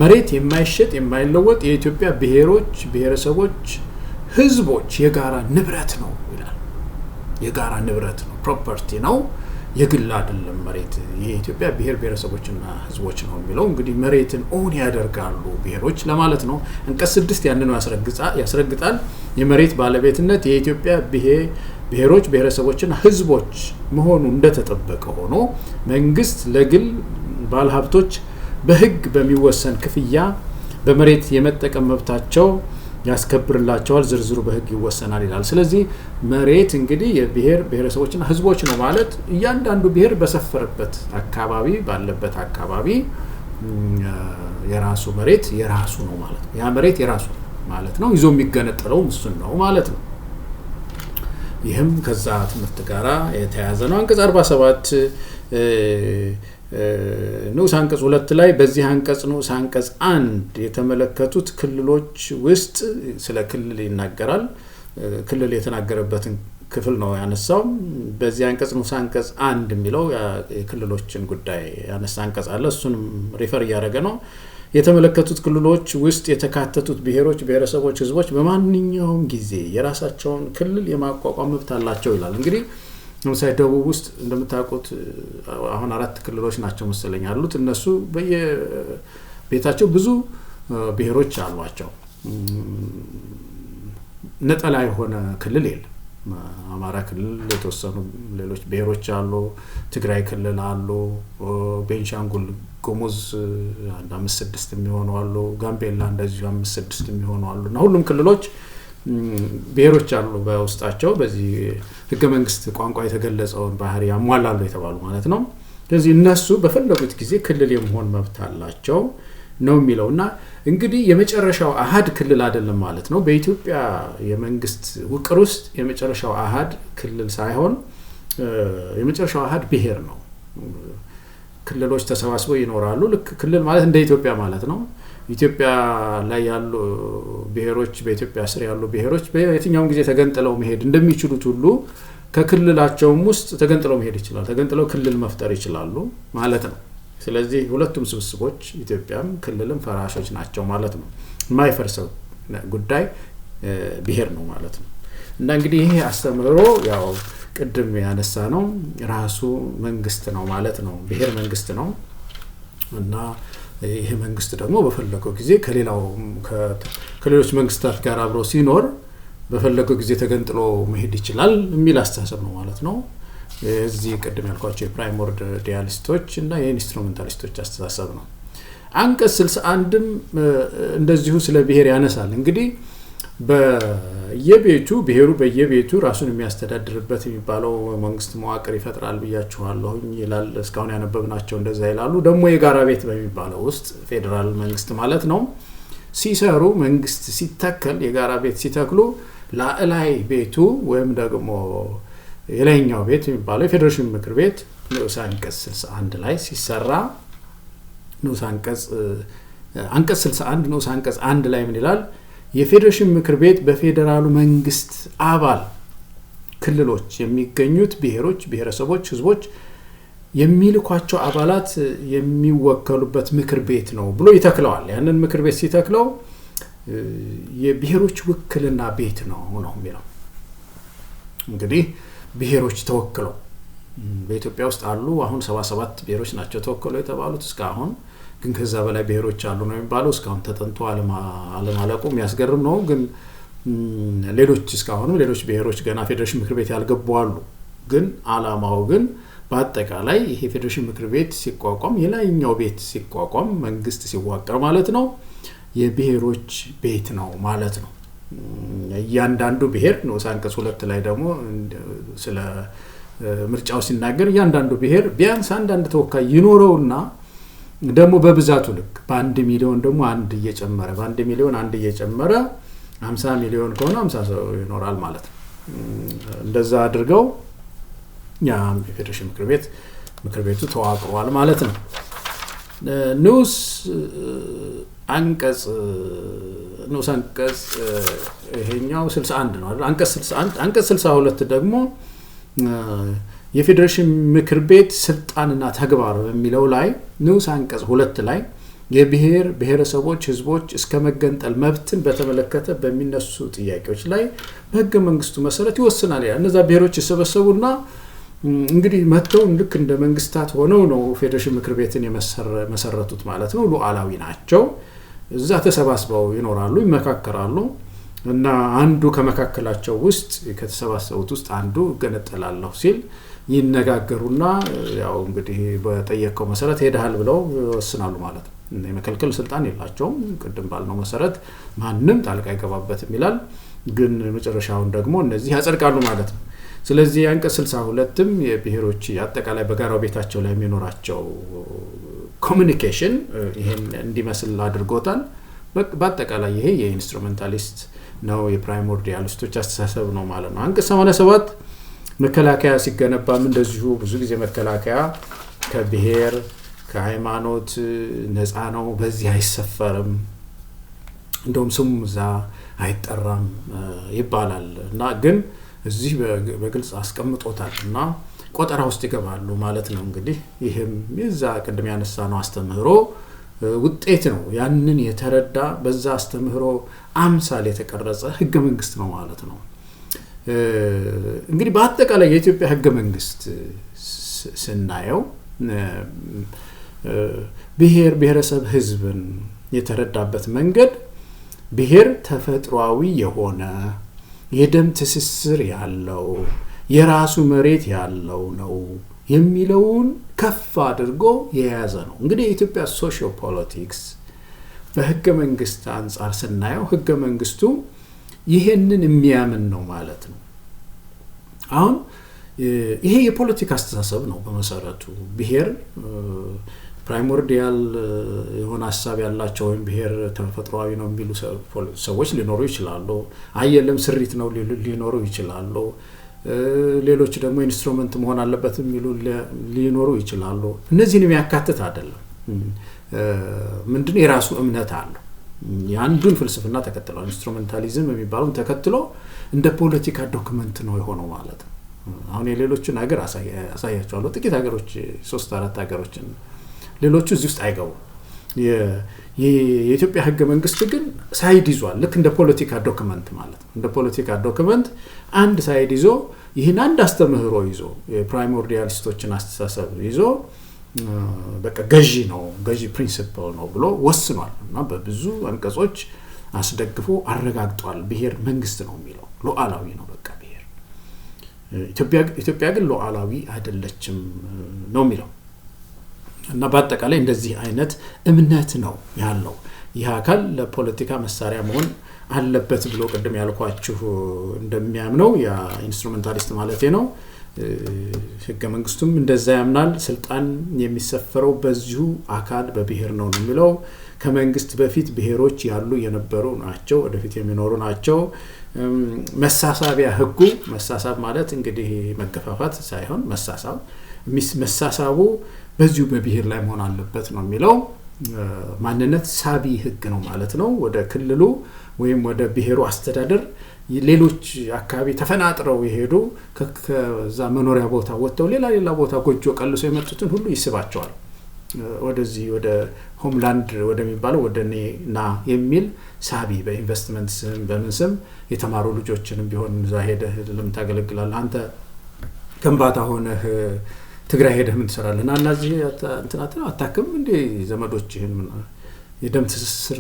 መሬት የማይሸጥ የማይለወጥ የኢትዮጵያ ብሔሮች ብሔረሰቦች ህዝቦች የጋራ ንብረት ነው ይላል። የጋራ ንብረት ነው፣ ፕሮፐርቲ ነው፣ የግል አይደለም። መሬት የኢትዮጵያ ብሔር ብሔረሰቦችና ህዝቦች ነው የሚለው እንግዲህ መሬትን ኦን ያደርጋሉ ብሔሮች ለማለት ነው። አንቀጽ 6 ያንኑ ያስረግጣል። የመሬት ባለቤትነት የኢትዮጵያ ብሔሮች ብሔረሰቦችና ህዝቦች መሆኑ እንደተጠበቀ ሆኖ መንግስት ለግል ባለሀብቶች በህግ በሚወሰን ክፍያ በመሬት የመጠቀም መብታቸው ያስከብርላቸዋል፣ ዝርዝሩ በህግ ይወሰናል ይላል። ስለዚህ መሬት እንግዲህ የብሔር ብሔረሰቦችና ህዝቦች ነው ማለት እያንዳንዱ ብሔር በሰፈረበት አካባቢ ባለበት አካባቢ የራሱ መሬት የራሱ ነው ማለት ነው። ያ መሬት የራሱ ማለት ነው፣ ይዞ የሚገነጠለው እሱን ነው ማለት ነው። ይህም ከዛ ትምህርት ጋራ የተያያዘ ነው። አንቀጽ 47 ንዑስ አንቀጽ 2 ላይ በዚህ አንቀጽ ንዑስ አንቀጽ 1 የተመለከቱት ክልሎች ውስጥ ስለ ክልል ይናገራል። ክልል የተናገረበትን ክፍል ነው ያነሳው። በዚህ አንቀጽ ንዑስ አንቀጽ 1 የሚለው የክልሎችን ጉዳይ ያነሳ አንቀጽ አለ። እሱንም ሪፈር እያደረገ ነው። የተመለከቱት ክልሎች ውስጥ የተካተቱት ብሔሮች፣ ብሔረሰቦች፣ ህዝቦች በማንኛውም ጊዜ የራሳቸውን ክልል የማቋቋም መብት አላቸው ይላል። እንግዲህ ለምሳሌ ደቡብ ውስጥ እንደምታውቁት አሁን 4 ክልሎች ናቸው መሰለኝ ያሉት። እነሱ በየቤታቸው ብዙ ብሔሮች አሏቸው። ነጠላ የሆነ ክልል የለም። አማራ ክልል የተወሰኑ ሌሎች ብሔሮች አሉ፣ ትግራይ ክልል አሉ፣ ቤንሻንጉል ጉሙዝ 5-6 የሚሆኑ አሉ፣ ጋምቤላ እንደዚሁ 5-6 የሚሆኑ አሉ እና ሁሉም ክልሎች ብሔሮች አሉ በውስጣቸው በዚህ ህገ መንግስት ቋንቋ የተገለጸውን ባህሪ ያሟላሉ የተባሉ ማለት ነው። ስለዚህ እነሱ በፈለጉት ጊዜ ክልል የመሆን መብት አላቸው ነው የሚለውና እንግዲህ የመጨረሻው አሃድ ክልል አይደለም ማለት ነው። በኢትዮጵያ የመንግስት ውቅር ውስጥ የመጨረሻው አሃድ ክልል ሳይሆን የመጨረሻው አሃድ ብሔር ነው። ክልሎች ተሰባስበው ይኖራሉ። ልክ ክልል ማለት እንደ ኢትዮጵያ ማለት ነው። ኢትዮጵያ ላይ ያሉ ብሔሮች በኢትዮጵያ ስር ያሉ ብሔሮች በየትኛውም ጊዜ ተገንጥለው መሄድ እንደሚችሉት ሁሉ ከክልላቸውም ውስጥ ተገንጥለው መሄድ ይችላል። ተገንጥለው ክልል መፍጠር ይችላሉ ማለት ነው። ስለዚህ ሁለቱም ስብስቦች ኢትዮጵያም ክልልም ፈራሾች ናቸው ማለት ነው። የማይፈርሰው ጉዳይ ብሔር ነው ማለት ነው። እና እንግዲህ ይሄ አስተምህሮ ያው ቅድም ያነሳ ነው ራሱ መንግስት ነው ማለት ነው። ብሔር መንግስት ነው እና ይሄ መንግስት ደግሞ በፈለገው ጊዜ ከሌሎች መንግስታት ጋር አብሮ ሲኖር በፈለገው ጊዜ ተገንጥሎ መሄድ ይችላል የሚል አስተሳሰብ ነው ማለት ነው። እዚህ ቅድም ያልኳቸው የፕራይሞርዲያሊስቶች እና የኢንስትሩሜንታሊስቶች አስተሳሰብ ነው። አንቀጽ 61ም እንደዚሁ ስለ ብሔር ያነሳል። እንግዲህ ብሔሩ በየቤቱ ራሱን የሚያስተዳድርበት የሚባለው መንግስት መዋቅር ይፈጥራል ብያችኋለሁ ይላል። እስካሁን ያነበብናቸው እንደዛ ይላሉ። ደግሞ የጋራ ቤት በሚባለው ውስጥ ፌዴራል መንግስት ማለት ነው ሲሰሩ መንግስት ሲተከል የጋራ ቤት ሲተክሉ ላዕላይ ቤቱ ወይም ደግሞ የላይኛው ቤት የሚባለው የፌዴሬሽን ምክር ቤት ንዑስ አንቀጽ 61 ላይ ሲሰራ ንዑስ አንቀጽ 61 ንዑስ አንቀጽ 1 ላይ ምን ይላል? የፌዴሬሽን ምክር ቤት በፌዴራሉ መንግስት አባል ክልሎች የሚገኙት ብሔሮች፣ ብሔረሰቦች፣ ህዝቦች የሚልኳቸው አባላት የሚወከሉበት ምክር ቤት ነው ብሎ ይተክለዋል። ያንን ምክር ቤት ሲተክለው የብሔሮች ውክልና ቤት ነው የሚለው። እንግዲህ ብሔሮች ተወክለው በኢትዮጵያ ውስጥ አሉ። አሁን 77 ብሔሮች ናቸው ተወክለው የተባሉት እስካሁን። ግን ከዛ በላይ ብሔሮች አሉ ነው የሚባለው። እስካሁን ተጠንቶ አለማለቁ የሚያስገርም ነው። ግን ሌሎች ብሔሮች ገና ፌዴሬሽን ምክር ቤት ያልገቡ አሉ። ግን አላማው ግን በአጠቃላይ ይሄ ፌዴሬሽን ምክር ቤት ሲቋቋም የላይኛው ቤት ሲቋቋም መንግስት ሲዋቀር ማለት ነው የብሔሮች ቤት ነው ማለት ነው። እያንዳንዱ ብሔር ንዑስ አንቀጽ 2 ላይ ደግሞ ስለ ምርጫው ሲናገር እያንዳንዱ ብሔር ቢያንስ አንድ ተወካይ ይኖረውና ደግሞ በብዛቱ ልክ በ1 ሚሊዮን ደግሞ አንድ እየጨመረ 50 ሚሊዮን ከሆነ 50 ሰው ይኖራል ማለት ነው። እንደዛ አድርገው ያ የፌዴሬሽን ምክር ቤቱ ተዋቅሯል ማለት ነው። ንዑስ አንቀጽ ይሄኛው 61 ነው አይደል? አንቀጽ 61 አንቀጽ 62 ደግሞ የፌዴሬሽን ምክር ቤት ስልጣንና ተግባር በሚለው ላይ ንዑስ አንቀጽ 2 ላይ የብሔር ብሔረሰቦች ህዝቦች እስከ መገንጠል መብትን በተመለከተ በሚነሱ ጥያቄዎች ላይ በህገ መንግስቱ መሰረት ይወስናል ይላል። እነዛ ብሔሮች ይሰበሰቡና እንግዲህ መተው ልክ እንደ መንግስታት ሆነው ነው ፌዴሬሽን ምክር ቤትን የመሰረቱት ማለት ነው። ሉዓላዊ ናቸው። እዛ ተሰባስበው ይኖራሉ፣ ይመካከራሉ እና አንዱ ከመካከላቸው ውስጥ ከተሰባሰቡት ውስጥ አንዱ ገነጠላለሁ ሲል ይነጋገሩና ያው እንግዲህ በጠየቀው መሰረት ሄደሃል ብለው ይወስናሉ ማለት ነው። የመከልከል ስልጣን የላቸውም። ቅድም ባልነው መሰረት ማንም ጣልቃ አይገባበትም ይላል። ግን መጨረሻውን ደግሞ እነዚህ ያጸድቃሉ ማለት ነው። ስለዚህ አንቀጽ 62ም የብሔሮች አጠቃላይ በጋራው ቤታቸው ላይ የሚኖራቸው ኮሚኒኬሽን ይሄን እንዲመስል አድርጎታል። በአጠቃላይ ይሄ የኢንስትሩሜንታሊስት ነው የፕራይሞርዲያሊስቶች አስተሳሰብ ነው ማለት ነው። አንቀጽ 87 መከላከያ ሲገነባም እንደዚሁ ብዙ ጊዜ መከላከያ ከብሔር ከሃይማኖት ነፃ ነው፣ በዚህ አይሰፈርም፣ እንደውም ስሙ እዛ አይጠራም ይባላል እና ግን እዚህ በግልጽ አስቀምጦታል እና ቆጠራ ውስጥ ይገባሉ ማለት ነው። እንግዲህ ይሄም የዛ ቅድም ያነሳነው አስተምህሮ ውጤት ነው። ያንን የተረዳ በዛ አስተምህሮ አምሳል የተቀረጸ ህገ መንግስት ነው ማለት ነው። እንግዲህ በአጠቃላይ የኢትዮጵያ ህገ መንግስት ስናየው ብሔር ብሔረሰብ ህዝብን የተረዳበት መንገድ ብሔር ተፈጥሯዊ የሆነ የደም ትስስር ያለው የራሱ መሬት ያለው ነው የሚለውን ከፍ አድርጎ የያዘ ነው። እንግዲህ የኢትዮጵያ ሶሺዮ ፖለቲክስ በህገ መንግስት አንፃር ስናየው ህገ መንግስቱ ይሄንን የሚያምን ነው ማለት ነው። አሁን ይሄ የፖለቲካ አስተሳሰብ ነው በመሰረቱ። ብሔር ፕራይሞርዲያል የሆነ ሐሳብ ያላቸው ወይም ብሔር ተፈጥሯዊ ነው የሚሉ ሰዎች ሊኖሩ ይችላሉ። አየለም ስሪት ነው ሊኖሩ ይችላሉ። ሌሎች ደግሞ ኢንስትሩመንት መሆን አለበት የሚሉ ሊኖሩ ይችላሉ። እነዚህን የሚያካትት አይደለም። ምንድነው የራሱ እምነት አለው። ያንዱን ፍልስፍና ተከትሎ ኢንስትሩሜንታሊዝም የሚባለውን ተከትሎ እንደ ፖለቲካ ዶክመንት ነው የሆነው ማለት ነው። አሁን የሌሎችን ሀገር አሳያቸዋለሁ። ጥቂት ሀገሮች 3-4 ሀገሮችን ሌሎቹ እዚህ ውስጥ አይገቡም። የኢትዮጵያ ህገ መንግስት ግን ሳይድ ይዟል። ልክ እንደ ፖለቲካ ዶክመንት ማለት ነው። እንደ ፖለቲካ ዶክመንት አንድ ሳይድ ይዞ ይህን አንድ አስተምህሮ ይዞ የፕራይሞርዲያሊስቶችን አስተሳሰብ ይዞ በቃ ገዢ ነው፣ ገዢ ፕሪንሲፕል ነው ብሎ ወስኗል እና በብዙ አንቀጾች አስደግፎ አረጋግጧል። ብሔር መንግስት ነው የሚለው ሉዓላዊ ነው። በቃ ብሔር ኢትዮጵያ ግን ሉዓላዊ አይደለችም ነው የሚለው እና በአጠቃላይ እንደዚህ አይነት እምነት ነው ያለው። ይህ አካል ለፖለቲካ መሳሪያ መሆን አለበት ብሎ ቅድም ያልኳችሁ እንደሚያምነው ያ ኢንስትሩሜንታሊስት ማለት ነው። ህገ መንግስቱም እንደዛ ያምናል። ስልጣን የሚሰፈረው በዚሁ አካል በብሔር ነው የሚለው። ከመንግስት በፊት ብሔሮች ያሉ የነበሩ ናቸው፣ ወደፊት የሚኖሩ ናቸው። መሳሳቢያ ህጉ መሳሳብ ማለት እንግዲህ መገፋፋት ሳይሆን መሳሳቡ በዚሁ በብሔር ላይ መሆን አለበት ነው የሚለው። ማንነት ሳቢ ህግ ነው ማለት ነው። ወደ ክልሉ ወይም ወደ ብሔሩ አስተዳደር ሌሎች አካባቢ ተፈናጥረው ይሄዱ ከዛ መኖሪያ ቦታ ወጥተው ሌላ ቦታ ጎጆ ቀልሶ የመጡትን ሁሉ ይስባቸዋል። ወደዚህ ወደ ሆምላንድ ወደሚባለው ወደኔና የሚል ሳቢ በኢንቨስትመንት ስም በምን ስም የተማሩ ልጆችንም ቢሆን እዛ ሄደህ ለምን ታገለግላለህ? አንተ ከምባታ ሆነህ ትግራይ ሄደህ ምን ትሰራለህ? እና እነዚህ እንትናትን አታክም እንዴ ዘመዶችህን የደም ትስስር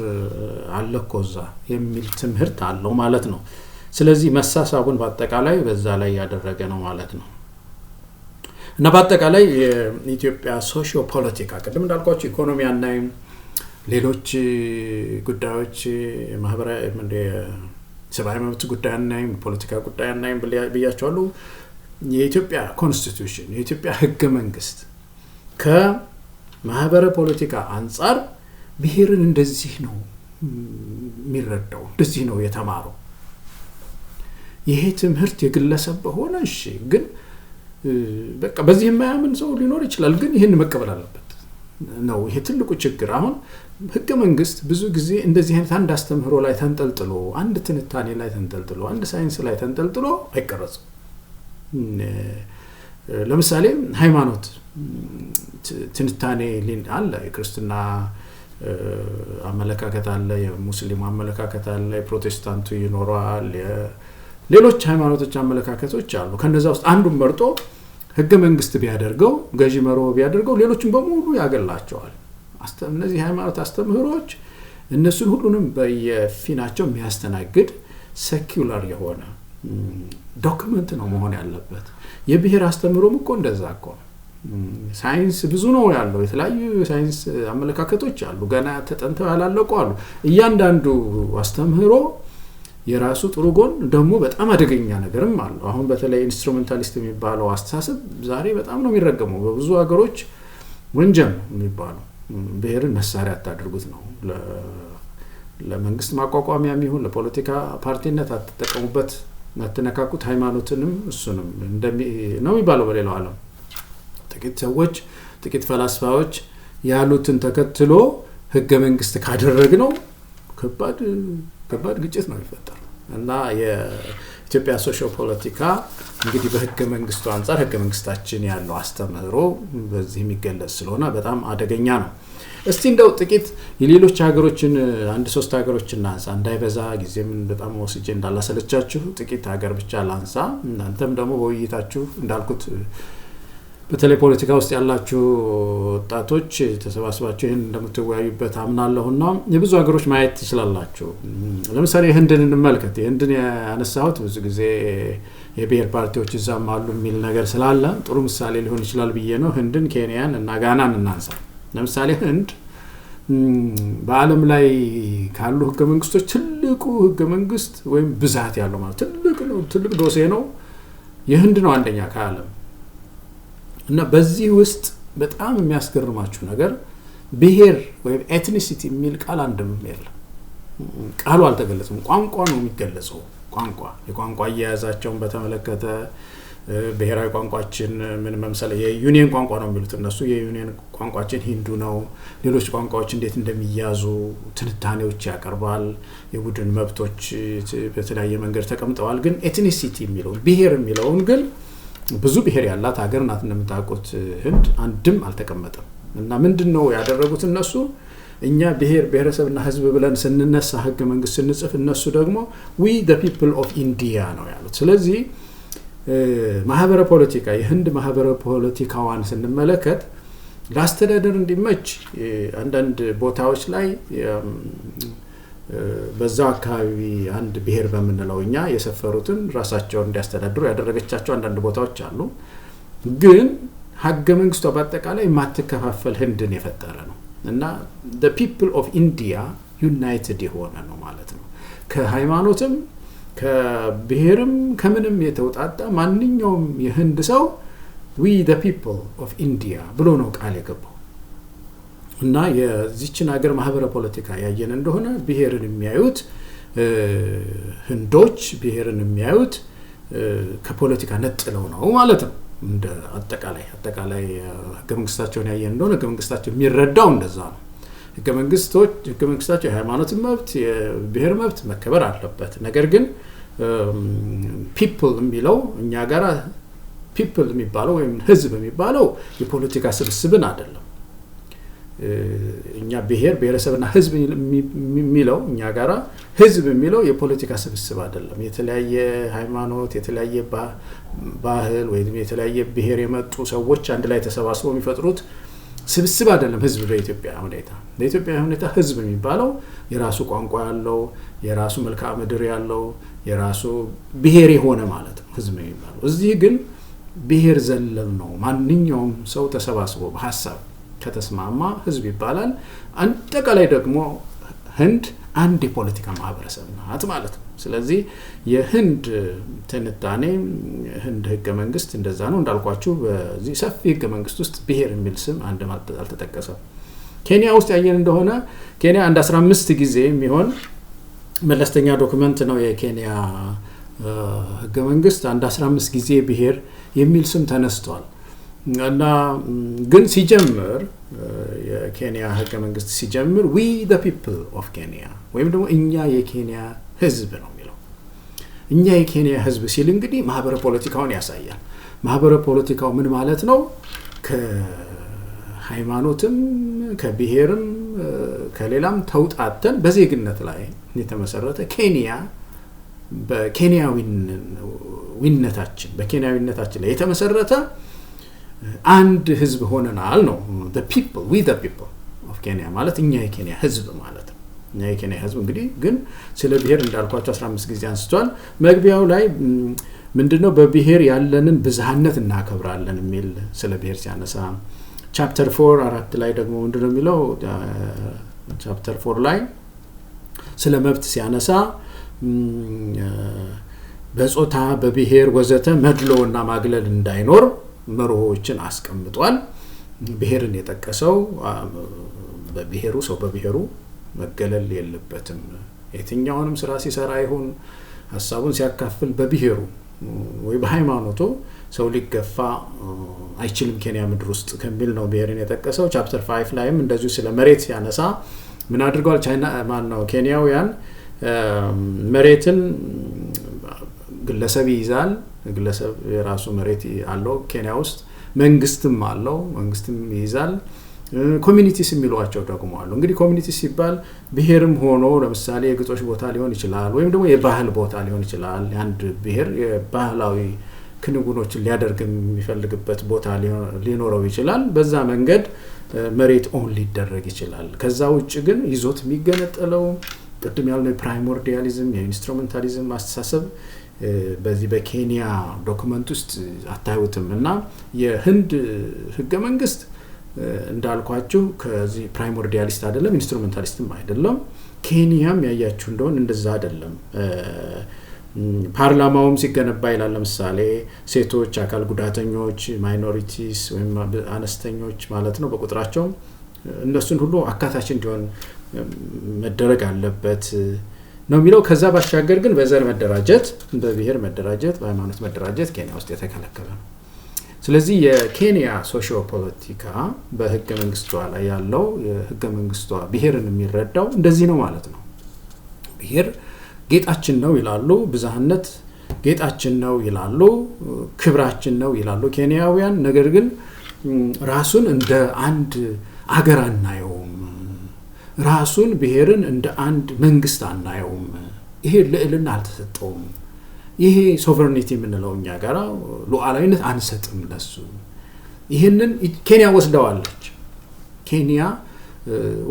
አለ እኮ እዛ የሚል ትምህርት አለው ማለት ነው። ስለዚህ መሳሳቡን በአጠቃላይ በዛ ላይ ያደረገ ነው ማለት ነው። እና በአጠቃላይ የኢትዮጵያ ሶሺዮ ፖለቲካ ቅድም እንዳልኳችሁ ኢኮኖሚ አናይም፣ ሌሎች ጉዳዮች ማህበራዊ ሰብአዊ መብት ጉዳይ አናይም፣ ፖለቲካ ጉዳይ አናይም ብያቸዋለሁ። የኢትዮጵያ ኮንስቲቱሽን የኢትዮጵያ ህገ መንግስት ከማህበረ ፖለቲካ አንፃር ብሔርን እንደዚህ ነው የሚረዳው፣ እንደዚህ ነው የተማረው። ይሄ ትምህርት የግለሰብ በሆነ እሺ፣ ግን በቃ በዚህ የማያምን ሰው ሊኖር ይችላል፣ ግን ይህን መቀበል አለበት ነው። ይሄ ትልቁ ችግር። አሁን ህገ መንግስት ብዙ ጊዜ እንደዚህ አይነት አንድ አስተምህሮ ላይ ተንጠልጥሎ፣ አንድ ትንታኔ ላይ ተንጠልጥሎ፣ አንድ ሳይንስ ላይ ተንጠልጥሎ አይቀረጽም። ለምሳሌ ሃይማኖት ትንታኔ አለ። የክርስትና አመለካከት አለ፣ የሙስሊም አመለካከት አለ፣ የፕሮቴስታንቱ ይኖራል፣ ሌሎች ሃይማኖቶች አመለካከቶች አሉ። ከነዛ ውስጥ አንዱን መርጦ ህገ መንግስት ቢያደርገው ገዢ መርሆ ቢያደርገው ሌሎችን በሙሉ ያገላቸዋል። እነዚህ ሃይማኖት አስተምህሮች እነሱን ሁሉንም በየፊናቸው የሚያስተናግድ ሴኩላር የሆነ ዶክመንት ነው መሆን ያለበት። የብሔር አስተምህሮም እኮ እንደዛ እኮ ነው። ሳይንስ ብዙ ነው ያለው፣ የተለያዩ ሳይንስ አመለካከቶች አሉ፣ ገና ተጠንተው ያላለቁ አሉ። እያንዳንዱ አስተምህሮ የራሱ ጥሩ ጎን ደግሞ በጣም አደገኛ ነገርም አለው። አሁን በተለይ ኢንስትሩሜንታሊስት የሚባለው አስተሳሰብ ዛሬ በጣም ነው የሚረገመው። በብዙ ሀገሮች ወንጀል ነው የሚባለው። ብሔርን መሳሪያ አታድርጉት ነው። ለመንግስት ማቋቋሚያ የሚሆን ለፖለቲካ ፓርቲነት አትጠቀሙበት፣ አትነካኩት፣ ሃይማኖትንም እሱንም ነው የሚባለው በሌላው ዓለም። ጥቂት ሰዎች ጥቂት ፈላስፋዎች ያሉትን ተከትሎ ህገ መንግስት ካደረግነው ከባድ ግጭት ነው የሚፈጠረው እና የኢትዮጵያ ሶሻል ፖለቲካ እንግዲህ በህገ መንግስቱ አንፃር ህገ መንግስታችን ያለው አስተምህሮ በዚህ የሚገለጽ ስለሆነ በጣም አደገኛ ነው። እስቲ እንደው ጥቂት የሌሎች ሀገሮችን አንድ 3 ሀገሮችን ላንሳ እንዳይበዛ ጊዜም በጣም ወስጄ እንዳላሰለቻችሁ ጥቂት ሀገር ብቻ ላንሳ። እናንተም ደግሞ በውይይታችሁ እንዳልኩት በተለይ ፖለቲካ ውስጥ ያላችሁ ወጣቶች ተሰባስባችሁ ይሄን እንደምትወያዩበት አምናለሁና የብዙ ሀገሮች ማየት ትችላላችሁ። ለምሳሌ ህንድን እንመልከት። የህንድን ያነሳሁት ብዙ ጊዜ የብሔር ፓርቲዎች እዛም አሉ የሚል ነገር ስላለ ጥሩ ምሳሌ ሊሆን ይችላል ብዬ ነው። ህንድን፣ ኬንያን እና ጋናን እናንሳ። ለምሳሌ ህንድ በዓለም ላይ ካሉ ህገ መንግስቶች ትልቁ ህገ መንግስት ወይም ብዛት ያለው ማለት ትልቅ ዶሴ ነው። የህንድ ነው አንደኛ ከዓለም እና በዚህ ውስጥ በጣም የሚያስገርማችሁ ነገር ብሔር ወይም ኤትኒሲቲ የሚል ቃል አንድም የለም። ቃሉ አልተገለጸም። ቋንቋ ነው የሚገለጸው። የቋንቋ አያያዛቸውን በተመለከተ ብሔራዊ ቋንቋችን ምን መምሰለ የዩኒየን ቋንቋ ነው የሚሉት እነሱ። የዩኒየን ቋንቋችን ሂንዱ ነው። ሌሎች ቋንቋዎች እንዴት እንደሚያዙ ትንታኔዎች ያቀርባል። የቡድን መብቶች በተለያየ መንገድ ተቀምጠዋል። ግን ኤትኒሲቲ የሚለው ብሔር የሚለውን ግን ብዙ ብሔር ያላት ሀገር ናት እንደምታውቁት ህንድ አንድም አልተቀመጠም። እና ምንድነው ያደረጉት እነሱ እኛ ብሔረሰብና ህዝብ ብለን ስንነሳ ህገ መንግስት ስንጽፍ እነሱ ደግሞ we the people of India ነው ያሉት። ስለዚህ ማህበረ ፖለቲካ የህንድ ማህበረ ፖለቲካዋን ስንመለከት ለአስተዳደር እንዲመች አንዳንድ ቦታዎች ላይ በዛው አካባቢ አንድ ብሔር በመንለው እኛ የሰፈሩትን ራሳቸውን እንዲያስተዳድሩ ያደረገቻቸው አንዳንድ ቦታዎች አሉ። ግን ህገ መንግስቱ በአጠቃላይ ማተከፋፈል ህንድን የፈጠረ ነው እና the people of India united የሆነ ነው ማለት ነው። ከሃይማኖትም ከብሔርም ከምንም የተውጣጣ ማንኛውም የህንድ ሰው we the people of India ብሎ ነው ቃል የገባው። እና የዚችን ሀገር ማህበረ ፖለቲካ ያየን እንደሆነ ብሔርን የሚያዩት ህንዶች ብሔርን የሚያዩት ከፖለቲካ ነጥለው ነው ማለት ነው። እንደ አጠቃላይ ህገ መንግስታቸውን ያየን እንደሆነ ህገ መንግስታቸው የሚረዳው እንደዛ ነው። ህገ መንግስታቸው የሃይማኖት መብት የብሔር መብት መከበር አለበት። ነገር ግን people የሚለው እኛ ጋር people የሚባለው ወይም ህዝብ የሚባለው የፖለቲካ ስብስብን አይደለም። እኛ ብሔረሰብና ህዝብ የሚለው እኛ ጋራ ህዝብ የሚለው የፖለቲካ ስብስብ አይደለም። የተለያየ ሃይማኖት የተለያየ ባህል ወይም የተለያየ ብሔር የመጡ ሰዎች አንድ ላይ ተሰባስበው የሚፈጥሩት ስብስብ አይደለም ህዝብ። በኢትዮጵያ ሁኔታ ህዝብ የሚባለው የራሱ ቋንቋ ያለው የራሱ መልክዓ ምድር ያለው የራሱ ብሔር የሆነ ማለት ነው ህዝብ የሚባለው። እዚህ ግን ብሔር ዘለል ነው። ማንኛውም ሰው ተሰባስቦ በሐሳብ ከተስማማ ህዝብ ይባላል። አጠቃላይ ደግሞ ህንድ አንድ የፖለቲካ ማህበረሰብ ናት ማለት ነው። ስለዚህ የህንድ ትንታኔ ህንድ ህገ መንግስት እንደዛ ነው። እንዳልኳችሁ በዚህ ሰፊ ህገ መንግስት ውስጥ ብሔር የሚል ስም አንድ ማለት አልተጠቀሰም። ኬንያ ውስጥ ያየን እንደሆነ ኬንያ አንድ 15 ጊዜ የሚሆን መለስተኛ ዶክመንት ነው የኬንያ ህገ መንግስት። አንድ 15 ጊዜ ብሔር የሚል ስም ተነስቷል። እና ግን ሲጀምር የኬንያ ህገ መንግስት ሲጀምር we the people of Kenya ወይም ደግሞ እኛ የኬንያ ህዝብ ነው የሚለው። እኛ የኬንያ ህዝብ ሲል እንግዲህ ማህበረ ፖለቲካውን ያሳያል። ማህበረ ፖለቲካው ምን ማለት ነው? ከሃይማኖትም ከብሔርም ከሌላም ተውጣተን በዜግነት ላይ የተመሰረተ ኬንያ በኬንያዊነታችን ላይ የተመሰረተ አንድ ህዝብ ሆነናል ነው the people we the people of Kenya ማለት እኛ የኬንያ ህዝብ ማለት ነው። እኛ የኬንያ ህዝብ እንግዲህ ግን ስለ ብሔር እንዳልኳቸው 15 ጊዜ አንስቷል። መግቢያው ላይ ምንድነው በብሔር ያለንን ብዝሃነት እናከብራለን የሚል ስለ ብሔር ሲያነሳ ቻፕተር 4 4 ላይ ደግሞ ምንድነው የሚለው ቻፕተር 4 ላይ ስለ መብት ሲያነሳ በጾታ በብሔር ወዘተ መድሎና ማግለል እንዳይኖር መርሆችን አስቀምጧል። ብሔርን የጠቀሰው በብሔሩ ሰው በብሔሩ መገለል የለበትም። የትኛውንም ስራ ሲሰራ ይሁን ሐሳቡን ሲያካፍል በብሔሩ ወይ በሃይማኖቱ ሰው ሊገፋ አይችልም ኬንያ ምድር ውስጥ ከሚል ነው ብሔርን የጠቀሰው። ቻፕተር 5 ላይም እንደዚሁ ስለ መሬት ያነሳ ምን አድርገዋል ቻይና ማነው ኬንያውያን መሬትን ግለሰብ ይይዛል። ግለሰብ የራሱ መሬት አለው ኬንያ ውስጥ መንግስትም አለው መንግስትም ይይዛል። ኮሚኒቲስ የሚሏቸው ደግሞ አሉ። እንግዲህ ኮሚኒቲስ ሲባል ብሔርም ሆኖ ለምሳሌ የግጦሽ ቦታ ሊሆን ይችላል ወይም ደግሞ የባህል ቦታ ሊሆን ይችላል። አንድ ብሔር የባህላዊ ክንውኖችን ሊያደርግ የሚፈልግበት ቦታ ሊኖረው ይችላል። በዛ መንገድ መሬት ኦን ሊደረግ ይችላል። ከዛ ውጭ ግን ይዞት የሚገነጠለው ቅድም ያልነው የፕራይሞርዲያሊዝም የኢንስትሩሜንታሊዝም አስተሳሰብ በዚህ በኬንያ ዶክመንት ውስጥ አታዩትም። እና የህንድ ህገ መንግስት እንዳልኳችሁ ከዚህ ፕራይሞርዲያሊስት አይደለም ኢንስትሩሜንታሊስትም አይደለም። ኬንያም ያያችሁ እንደሆነ እንደዛ አይደለም። ፓርላማውም ሲገነባ ይላል ለምሳሌ ሴቶች፣ አካል ጉዳተኞች፣ ማይኖሪቲስ ወይም አነስተኞች ማለት ነው በቁጥራቸው እነሱን ሁሉ አካታች እንዲሆን መደረግ አለበት ነው የሚለው። ከዛ ባሻገር ግን በዘር መደራጀት፣ በብሔር መደራጀት፣ በሃይማኖት መደራጀት ኬንያ ውስጥ የተከለከለ ነው። ስለዚህ የኬንያ ሶሺዮ ፖለቲካ በህገ መንግስቷ ላይ ያለው የህገ መንግስቷ ብሔርን የሚረዳው እንደዚህ ነው ማለት ነው። ብሔር ጌጣችን ነው ይላሉ፣ ብዝሃነት ጌጣችን ነው ይላሉ፣ ክብራችን ነው ይላሉ ኬንያውያን። ነገር ግን ራሱን እንደ አንድ አገር አናየውም፣ ራሱን ብሔርን እንደ አንድ መንግስት አናየውም። ይሄ ልዕልና አልተሰጠውም። ይሄ ሶቨርኒቲ የምንለው እኛ ጋር ሉዓላዊነት አንሰጥም ለሱ። ይሄንን ኬንያ ወስደዋለች፣ ኬንያ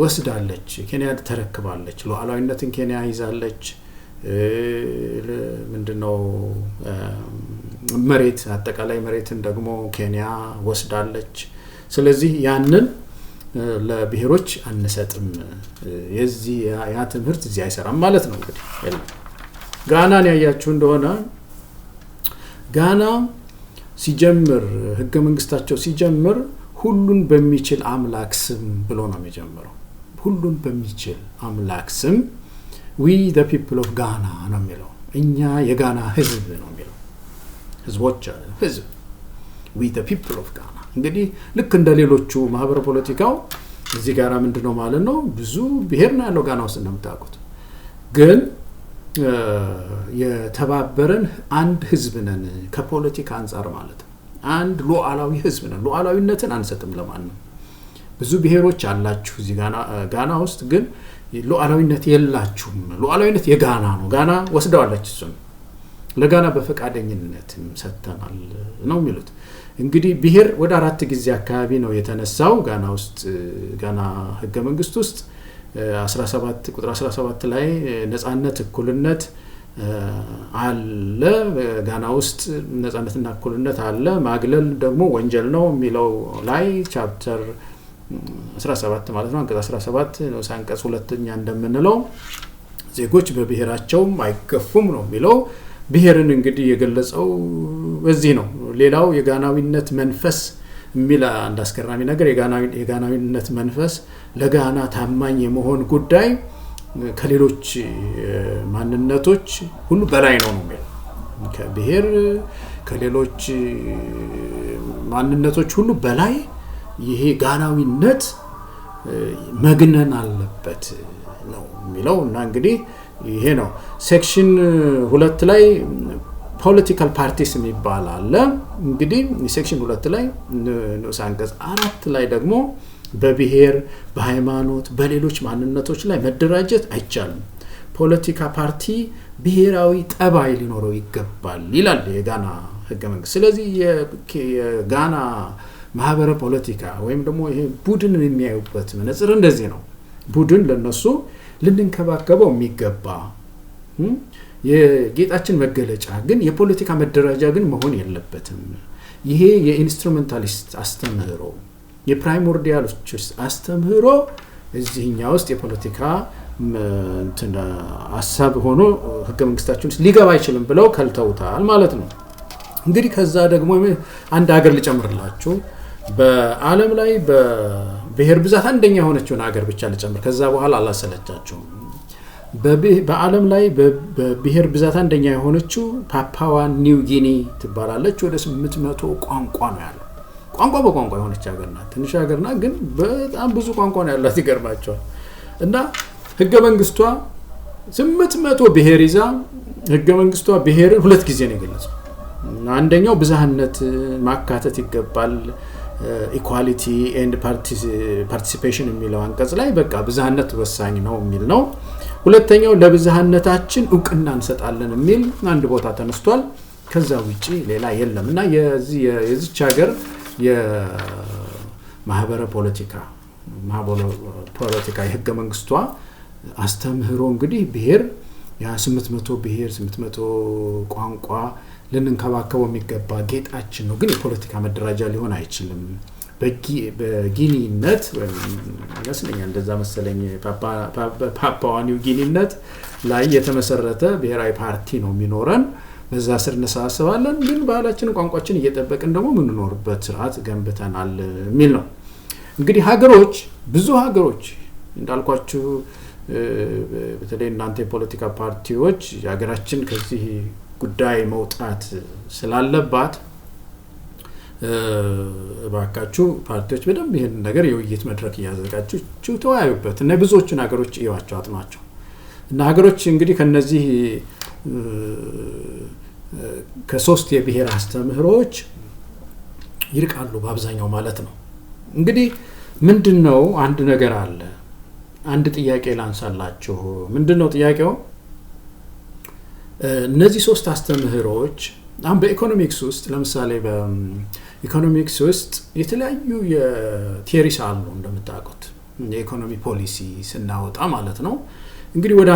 ወስዳለች፣ ኬንያ ተረክባለች። ሉዓላዊነትን ኬንያ ይዛለች። ምንድነው መሬት አጠቃላይ መሬትን ደግሞ ኬንያ ወስዳለች። ስለዚህ ያንን ለብሔሮች አንሰጥም። የዚህ ያ ትምህርት እዚህ አይሰራም ማለት ነው። እንግዲህ ጋናን ያያችሁ እንደሆነ ጋና ሲጀምር ህገ መንግስታቸው ሲጀምር ሁሉን በሚችል አምላክ ስም ብሎ ነው የሚጀምረው። ሁሉን በሚችል አምላክ ስም we the people of Ghana ነው የሚለው። እኛ የጋና ህዝብ ነው የሚለው። ህዝቦች ህዝብ we the people of Ghana። እንግዲህ ልክ እንደ ሌሎቹ ማህበረ ፖለቲካው እዚህ ጋራ ምንድነው ማለት ነው ብዙ ብሔር ነው ያለው ጋና ውስጥ እንደምታውቁት። ግን የተባበረን አንድ ህዝብ ነን ከፖለቲካ አንፃር ማለት ነው። አንድ ሉዓላዊ ህዝብ ነን። ሉዓላዊነትን አንሰጥም ለማንም። ብዙ ብሔሮች አላችሁ እዚህ ጋና ውስጥ ግን ሉዓላዊነት የላችሁም። ሉዓላዊነት የጋና ነው። ጋና ወስደዋለች እሱን። ለጋና በፈቃደኝነትም ሰጥተናል ነው የሚሉት። እንግዲህ ብሔር ወደ 4 ጊዜ አካባቢ ነው የተነሳው ጋና ውስጥ። ጋና ህገ መንግስት ውስጥ 17 ቁጥር 17 ላይ ነጻነት እኩልነት አለ። ጋና ውስጥ ነጻነትና እኩልነት አለ። ማግለል ደግሞ ወንጀል ነው የሚለው ላይ ቻፕተር 17 ማለት ነው አንቀጽ 17 ነው አንቀጽ 2ኛ እንደምንለው ዜጎች በብሔራቸው አይገፉም ነው የሚለው። ብሔርን እንግዲህ የገለጸው በዚህ ነው። ሌላው የጋናዊነት መንፈስ የሚል አንድ አስገራሚ ነገር የጋናዊነት መንፈስ ለጋና ታማኝ የመሆን ጉዳይ ከሌሎች ማንነቶች ሁሉ በላይ ነው የሚለው። ከብሔር ከሌሎች ማንነቶች ሁሉ በላይ ይሄ ጋናዊነት መግነን አለበት ነው የሚለው። እና እንግዲህ ይሄ ነው ሴክሽን 2 ላይ ፖለቲካል ፓርቲስ የሚባል አለ። እንግዲህ ሴክሽን 2 ላይ ንዑስ አንቀጽ 4 ላይ ደግሞ በብሔር በሃይማኖት በሌሎች ማንነቶች ላይ መደራጀት አይቻልም፣ ፖለቲካ ፓርቲ ብሔራዊ ጠባይ ሊኖረው ይገባል ይላል የጋና ህገ መንግስት። ስለዚህ የጋና ማህበረ ፖለቲካ ወይም ደግሞ ይሄ ቡድንን የሚያዩበት መነጽር እንደዚህ ነው። ቡድን ለነሱ ልንንከባከበው የሚገባ የጌጣችን መገለጫ ግን የፖለቲካ መደራጃ ግን መሆን የለበትም። ይሄ የኢንስትሩሜንታሊስት አስተምህሮ የፕራይሞርዲያሊስት አስተምህሮ እዚህኛው ውስጥ የፖለቲካ ሐሳብ ሆኖ ህገ መንግስታችን ውስጥ ሊገባ አይችልም ብለው ከልተውታል ማለት ነው። እንግዲህ ከዛ ደግሞ አንድ ሀገር ልጨምርላችሁ። በዓለም ላይ በብሔር ብዛት አንደኛ የሆነችውን ሀገር ብቻ ልጨምር፣ ከዛ በኋላ አላሰለቻችሁም። በዓለም ላይ በብሔር ብዛት አንደኛ የሆነችው ፓፓዋ ኒው ጊኒ ትባላለች። ወደ 800 ቋንቋ ነው ያለው። ቋንቋ በቋንቋ የሆነች ሀገር ናት። ትንሽ ሀገር ናት፣ ግን በጣም ብዙ ቋንቋ ነው ያላት። ይገርማቸዋል። እና ህገ መንግስቷ 800 ብሔር ይዛ ህገ መንግስቷ ብሔርን 2 ጊዜ ነው የገለጸው። አንደኛው ብዝሃነት ማካተት ይገባል ኢኳሊቲ ኤንድ ፓርቲሲፔሽን የሚለው አንቀጽ ላይ በቃ ብዝሃነት ወሳኝ ነው የሚል ነው። ሁለተኛው ለብዝሃነታችን እውቅና እንሰጣለን የሚል አንድ ቦታ ተነስቷል። ከዛ ውጪ ሌላ የለም። እና የዚች ሀገር የማህበረ ፖለቲካ የህገ መንግስቷ አስተምህሮ እንግዲህ ብሔር 800 ብሔር 800 ቋንቋ ልንንከባከበው የሚገባ ጌጣችን ነው፣ ግን የፖለቲካ መደራጃ ሊሆን አይችልም። በጊኒነት ይመስለኛል እንደዛ መሰለኝ ፓፓዋ ኒው ጊኒነት ላይ የተመሰረተ ብሔራዊ ፓርቲ ነው የሚኖረን። በዛ ስር እንሰባሰባለን፣ ግን ባህላችን ቋንቋችን እየጠበቅን ደግሞ የምንኖርበት ስርዓት ገንብተናል የሚል ነው። እንግዲህ ብዙ ሀገሮች እንዳልኳችሁ በተለይ እናንተ የፖለቲካ ፓርቲዎች የሀገራችን ከዚህ ጉዳይ መውጣት ስላለባት እባካችሁ ፓርቲዎች በደንብ ይሄን ነገር የውይይት መድረክ እያዘጋጃችሁ ተወያዩበት እና ብዙዎችን ሀገሮች እዩዋቸው፣ አጥኗቸው እና ሀገሮች እንግዲህ ከነዚህ ከሶስት የብሔር አስተምህሮች ይርቃሉ በአብዛኛው ማለት ነው። እንግዲህ ምንድነው አንድ ነገር አለ። አንድ ጥያቄ ላንሳላችሁ። ምንድነው ጥያቄው? እነዚህ ሶስት አስተምህሮች አሁን በኢኮኖሚክስ ውስጥ ለምሳሌ በኢኮኖሚክስ ውስጥ የተለያዩ የቲዮሪስ አሉ እንደምታውቁት፣ የኢኮኖሚ ፖሊሲ ስናወጣ ማለት ነው። እንግዲህ ወደ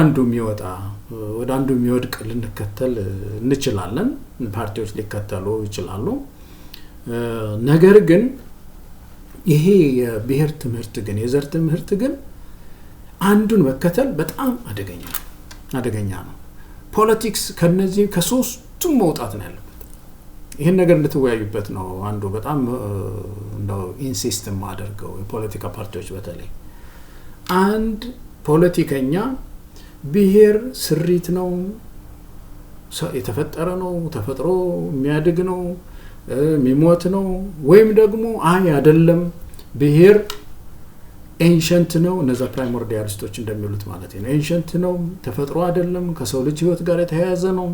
አንዱ የሚወድቅ ልንከተል እንችላለን፣ ፓርቲዎች ሊከተሉ ይችላሉ። ነገር ግን ይሄ የብሔር ትምህርት ግን የዘር ትምህርት ግን አንዱን መከተል በጣም አደገኛ ነው። ፖለቲክስ ከነዚህ ከሶስቱም መውጣት ነው ያለበት። ይሄን ነገር እንድትወያዩበት ነው አንዱ በጣም እንደው ኢንሲስት ማደርገው የፖለቲካ ፓርቲዎች በተለይ አንድ ፖለቲከኛ ብሔር ስሪት ነው፣ የተፈጠረ ነው፣ ተፈጥሮ የሚያድግ ነው፣ የሚሞት ነው፣ ወይም ደግሞ አይደለም ብሔር ኤንሸንት ነው፣ እነዛ ፕራይሞርዲያሊስቶች እንደሚሉት ማለት ነው። ኤንሸንት ነው፣ ተፈጥሮ አይደለም፣ ከሰው ልጅ ህይወት ጋር የተያያዘ ነው፣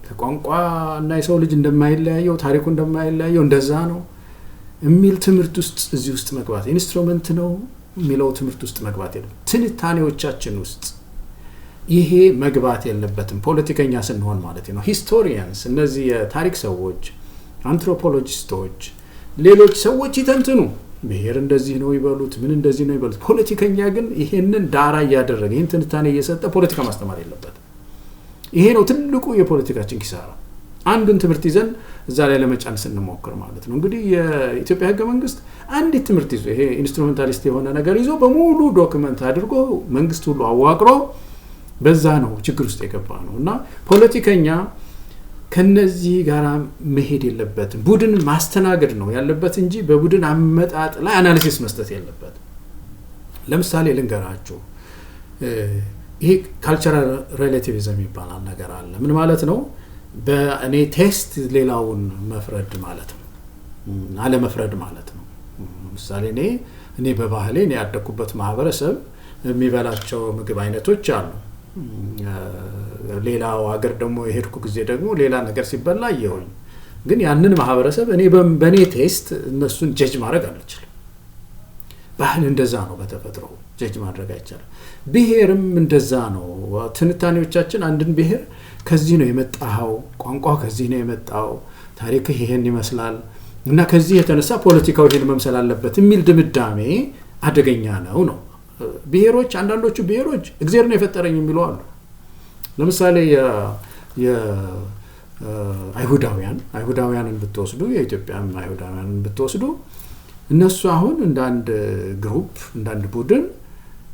ከቋንቋ እና የሰው ልጅ እንደማይለያየው ታሪኩ እንደማይለያየው እንደዛ ነው የሚል ትምህርት ውስጥ እዚህ ውስጥ መግባት ኢንስትሩመንት ነው የሚለው ትምህርት ውስጥ መግባት የለም። ትንታኔዎቻችን ውስጥ ይሄ መግባት የለበትም። ፖለቲከኛ ስንሆን ማለት ነው። ሂስቶሪያንስ፣ እነዚህ የታሪክ ሰዎች፣ አንትሮፖሎጂስቶች፣ ሌሎች ሰዎች ይተንትኑ። ብሔር እንደዚህ ነው ይበሉት፣ ምን እንደዚህ ነው ይበሉት። ፖለቲከኛ ግን ይሄንን ዳራ እያደረገ ይሄን ትንታኔ እየሰጠ ፖለቲካ ማስተማር የለበትም። ይሄ ነው ትልቁ የፖለቲካችን ኪሳራ። አንዱን ትምህርት ይዘን እዛ ላይ ለመጫን ስንሞክር ማለት ነው። እንግዲህ የኢትዮጵያ ህገ መንግስት አንዲት ትምህርት ይዞ ይሄ ኢንስትሩሜንታሊስት የሆነ ነገር ይዞ በሙሉ ዶክመንት አድርጎ መንግስት ሁሉ አዋቅሮ በዛ ነው ችግር ውስጥ የገባ ነው። እና ፖለቲከኛ ከነዚህ ጋር መሄድ የለበትም። ቡድን ማስተናገድ ነው ያለበት እንጂ በቡድን አመጣጥ ላይ አናሊሲስ መስጠት የለበት። ለምሳሌ ልንገራችሁ፣ ይሄ ካልቸራል ሪሌቲቪዝም ይባላል ነገር አለ። ምን ማለት ነው? በእኔ ቴስት ሌላውን መፍረድ ማለት ነው፣ አለመፍረድ ማለት ነው። ለምሳሌ እኔ በባህሌ እኔ ያደኩበት ማህበረሰብ የሚበላቸው ምግብ አይነቶች አሉ። ሌላው ሀገር ደግሞ የሄድኩ ጊዜ ደግሞ ሌላ ነገር ሲበላ አየሁኝ። ግን ያንን ማህበረሰብ እኔ በእኔ ቴስት እነሱን ጀጅ ማድረግ አልችልም። ባህል እንደዛ ነው፣ በተፈጥሮ ጀጅ ማድረግ አይቻልም። ብሔርም እንደዛ ነው። ትንታኔዎቻችን አንድን ብሔር ከዚህ ነው የመጣው፣ ቋንቋ ከዚህ ነው የመጣው፣ ታሪክ ይሄን ይመስላል እና ከዚህ የተነሳ ፖለቲካው ይሄን መምሰል አለበት የሚል ድምዳሜ አደገኛ ነው። ብሔሮች፣ አንዳንዶቹ ብሔሮች እግዚአብሔር ነው የፈጠረኝ የሚሉ አሉ። ለምሳሌ አይሁዳውያንን ብትወስዱ፣ የኢትዮጵያን አይሁዳውያንን ብትወስዱ፣ እነሱ አሁን እንደ አንድ ግሩፕ እንደ አንድ ቡድን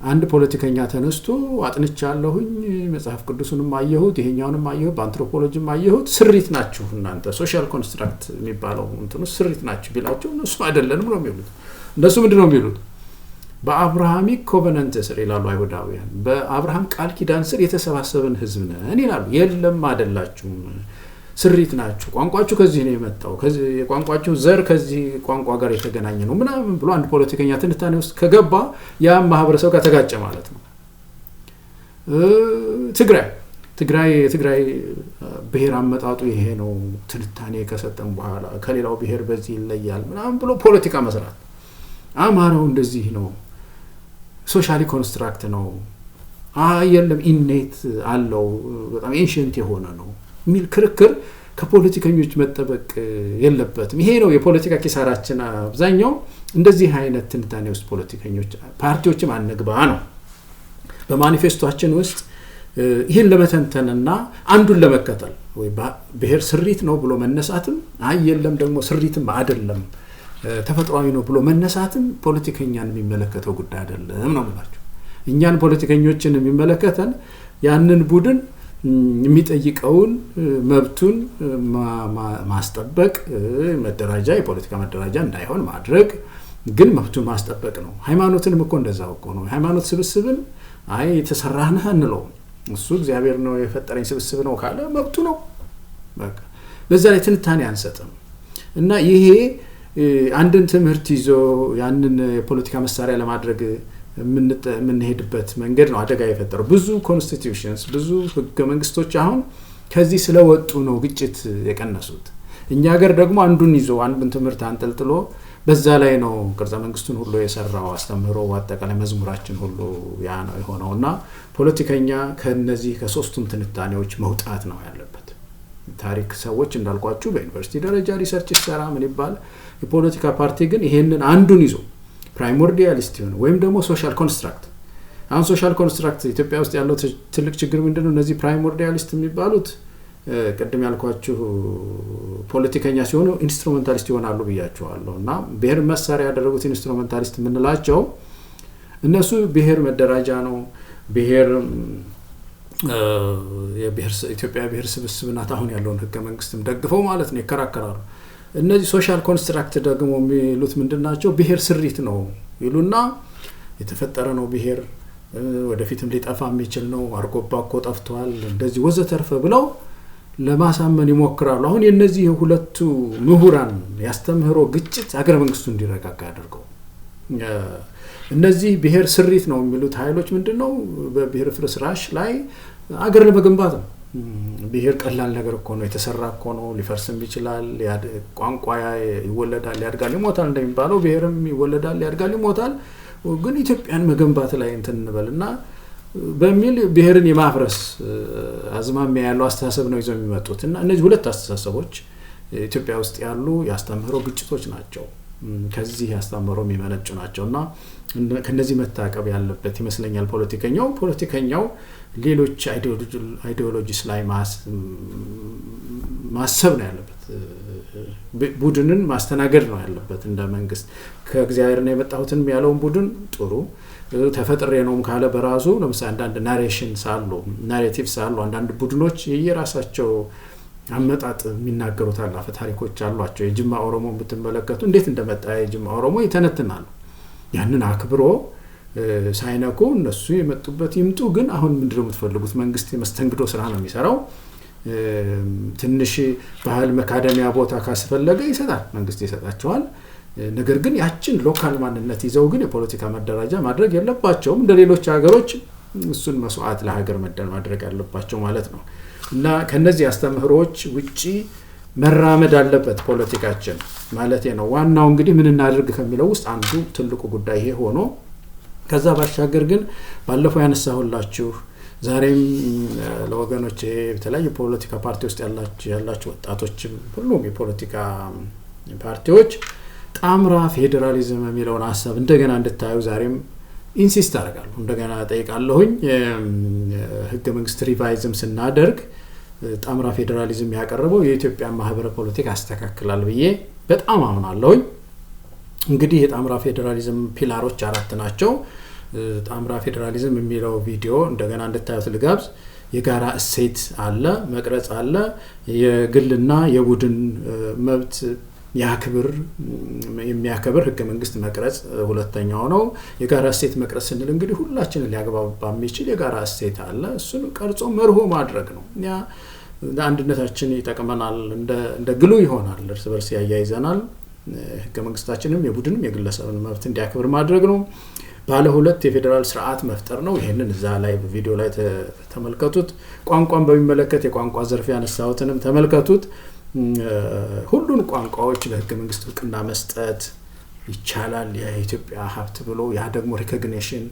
አንድ ፖለቲከኛ ተነስቶ አጥንቻለሁኝ፣ መጽሐፍ ቅዱስንም አየሁት፣ ይሄኛውንም አየሁት፣ በአንትሮፖሎጂም አየሁት፣ ስሪት ናችሁ እናንተ ሶሻል ኮንስትራክት የሚባለው እንትኑ ስሪት ናችሁ ቢላቸው እነሱ አይደለንም ነው የሚሉት። እነሱ ምንድን ነው የሚሉት? በአብርሃሚክ ኮቨናንት ስር ይላሉ አይሁዳውያን በአብርሃም ቃል ኪዳን ስር የተሰባሰበን ህዝብ ነን ይላሉ። የለም አይደላችሁም፣ ስሪት ናችሁ፣ ቋንቋችሁ ከዚህ ነው የመጣው፣ ከዚህ የቋንቋችሁ ዘር ከዚህ ቋንቋ ጋር የተገናኘ ነው ምናምን ብሎ አንድ ፖለቲከኛ ትንታኔ ውስጥ ከገባ ያ ማህበረሰብ ጋር ተጋጨ ማለት ነው። ትግራይ ብሔር አመጣጡ ይሄ ነው ትንታኔ ከሰጠን በኋላ ከሌላው ብሔር በዚህ ይለያል ምናምን ብሎ ፖለቲካ መስራት። አማራው እንደዚህ ነው፣ ሶሻሊ ኮንስትራክት ነው፣ የለም ኢኔት አለው በጣም ኤንሽንት የሆነ ነው የሚል ክርክር ከፖለቲከኞች መጠበቅ የለበትም። ይሄ ነው የፖለቲካ ኪሳራችን። አብዛኛው እንደዚህ አይነት ትንታኔ ውስጥ ፖለቲከኞች ፓርቲዎችም አንግባ ነው። በማኒፌስቶአችን ውስጥ ይህን ለመተንተንና አንዱን ለመከተል ወይ ብሔር ስሪት ነው ብሎ መነሳትም የለም ደግሞ ስሪትም አይደለም ተፈጥሯዊ ነው ብሎ መነሳትም ፖለቲከኛን የሚመለከተው ጉዳይ አይደለም ነው ማለት። እኛን ፖለቲከኞችን የሚመለከተን ያንን ቡድን የሚጠይቀውን መብቱን ማስጠበቅ፣ መደራጃ የፖለቲካ መደራጃ እንዳይሆን ማድረግ ግን መብቱን ማስጠበቅ ነው። ሃይማኖትንም እኮ እንደዛው እኮ ነው። ሃይማኖት ስብስብን የተሰራህ እንለው እሱ እግዚአብሔር ነው የፈጠረኝ ስብስብ ነው ካለ መብቱ ነው በቃ። በዛ ላይ ትንታኔ አንሰጥም እና ይሄ አንድን ትምህርት ይዞ ያንን የፖለቲካ መሳሪያ ለማድረግ የምንሄድበት መንገድ ነው አደጋ የፈጠረው። ብዙ ኮንስቲቲዩሽንስ ብዙ ህገ መንግስቶች አሁን ከዚህ ስለወጡ ነው ግጭት የቀነሱት። እኛ ሀገር ደግሞ አንዱን ይዞ አንዱን ትምህርት አንጠልጥሎ በዛ ላይ ነው ቅርጸ መንግስቱን ሁሉ የሰራው አስተምህሮ አጠቃላይ መዝሙራችን ሁሉ ያ ነው የሆነውና ፖለቲከኛ ከነዚህ ከሶስቱም ትንታኔዎች መውጣት ነው ያለበት። ታሪክ ሰዎች እንዳልኳችሁ በዩኒቨርሲቲ ደረጃ ሪሰርች ይሰራ ምን ይባል፣ የፖለቲካ ፓርቲ ግን ይሄንን አንዱን ይዞ ፕራይሞርዲያሊስት ይሆን ወይም ደግሞ ሶሻል ኮንስትራክት። አሁን ሶሻል ኮንስትራክት ኢትዮጵያ ውስጥ ያለው ትልቅ ችግር ምንድነው? እነዚህ ፕራይሞርዲያሊስት የሚባሉት ቅድም ያልኳችሁ ፖለቲከኛ ሲሆኑ ኢንስትሩሜንታሊስት ይሆናሉ ብያቸዋለሁ። እና ብሔር መሳሪያ ያደረጉት ኢንስትሩሜንታሊስት የምንላቸው እነሱ ብሔር መደራጃ ነው ብሔር ኢትዮጵያ ብሔር ስብስብ ናት አሁን ያለውን ህገ መንግስትም ደግፈው ማለት ነው ይከራከራሉ። እነዚህ ሶሻል ኮንስትራክት ደግሞ የሚሉት ምንድናቸው? ብሔር ስሪት ነው ይሉና የተፈጠረ ነው ብሔር ወደፊትም ሊጠፋ የሚችል ነው፣ አርጎባ እኮ ጠፍቷል እንደዚህ ወዘተርፈ ብለው ለማሳመን ይሞክራሉ። አሁን የነዚህ ሁለቱ ምሁራን ያስተምህሮ ግጭት ሀገረ መንግስቱ እንዲረጋጋ ያደርገው። እነዚህ ብሔር ስሪት ነው የሚሉት ኃይሎች ምንድነው? በብሔር ፍርስራሽ ላይ አገር ለመገንባት ነው። ብሔር ቀላል ነገር እኮ ነው፣ የተሰራ እኮ ነው፣ ሊፈርስም ይችላል፣ ቋንቋ ይወለዳል ያድጋል ይሞታል እንደሚባለው ብሔርም ይወለዳል ያድጋል ይሞታል፣ ግን ኢትዮጵያን መገንባት ላይ እንበልና በሚል ብሔርን የማፍረስ አዝማሚያ ያለው አስተሳሰብ ነው ይዘው የሚመጡት። እና እነዚህ ሁለት አስተሳሰቦች ኢትዮጵያ ውስጥ ያሉ ያስተምህሮ ግጭቶች ናቸው፣ ከዚህ ያስተምህሮ የሚመነጩ ናቸውና ከነዚህ መታቀብ ያለበት ይመስለኛል ፖለቲከኛው ሌሎች አይዲዮሎጂስ ላይ ማሰብ ነው ያለበት፣ ቡድንን ማስተናገድ ነው ያለበት። እንደ መንግስት ከእግዚአብሔር ነው የመጣሁትን ያለውን ቡድን ጥሩ ተፈጥሬ ነውም ካለ በራሱ ለምሳሌ አንዳንድ ናሬቲቭስ አሉ አንዳንድ ቡድኖች የየራሳቸው አመጣጥ የሚናገሩት አላፈ ታሪኮች አሏቸው። የጅማ ኦሮሞ ብትመለከቱ እንዴት እንደመጣ የጅማ ኦሮሞ ይተነትናሉ። ያንን አክብሮ ሳይነኩ እነሱ የመጡበት ይምጡ፣ ግን አሁን ምንድነው የምትፈልጉት? መንግስት የመስተንግዶ ስራ ነው የሚሰራው። ትንሽ ባህል መካደሚያ ቦታ ካስፈለገ ይሰጣል፣ መንግስት ይሰጣቸዋል። ነገር ግን ያችን ሎካል ማንነት ይዘው ግን የፖለቲካ መደራጃ ማድረግ የለባቸውም። እንደሌሎች ሀገሮች እሱን መስዋዕት ለሀገር ማድረግ ያለባቸው ማለት ነው። እና ከነዚህ አስተምህሮች ውጪ መራመድ አለበት ፖለቲካችን ማለት ነው። ዋናው እንግዲህ ምን እናድርግ ከሚለው ውስጥ አንዱ ትልቁ ጉዳይ ይሄ ሆኖ ከዛ ባሻገር ግን ባለፈው ያነሳሁላችሁ ዛሬም ለወገኖቼ በተለያዩ ፖለቲካ ፓርቲ ውስጥ ያላችሁ ወጣቶችም ሁሉም የፖለቲካ ፓርቲዎች ጣምራ ፌዴራሊዝም የሚለውን ሐሳብ እንደገና እንድታዩ ዛሬም ኢንሲስት አደርጋለሁ፣ እንደገና ጠይቃለሁኝ። ህገ መንግስት ሪቫይዝም ስናደርግ ጣምራ ፌዴራሊዝም ያቀርበው የኢትዮጵያ ማህበረ ፖለቲካ ያስተካክላል ብዬ በጣም አምናለሁኝ። እንግዲህ የጣምራ ፌዴራሊዝም ፒላሮች 4 ናቸው። ጣምራ ፌዴራሊዝም የሚለው ቪዲዮ እንደገና እንድታዩት ልጋብዝ። የጋራ እሴት አለ፣ መቅረጽ አለ፣ የግልና የቡድን መብት ያክብር የሚያከብር ህገ መንግስት መቅረጽ ሁለተኛው ነው። የጋራ እሴት መቅረጽ ስንል እንግዲህ ሁላችንን ሊያግባባ የሚችል የጋራ እሴት አለ። እሱን ቀርጾ መርሆ ማድረግ ነው። ያ ለአንድነታችን ይጠቅመናል፣ እንደ ግሉ ይሆናል፣ እርስ በርስ ያያይዘናል። ህገ መንግስታችንም የቡድንም የግለሰብን መብት እንዲያከብር ማድረግ ነው። ባለ ሁለት የፌዴራል ስርዓት መፍጠር ነው። ይሄንን እዛ ላይ በቪዲዮ ላይ ተመልከቱት። ቋንቋን በሚመለከት የቋንቋ ዘርፍ ያነሳሁትንም ተመልከቱት። ሁሉን ቋንቋዎች ለህገ መንግስት እውቅና መስጠት ይቻላል። የኢትዮጵያ ሀብት ብሎ ያ ደግሞ ሪኮግኒሽን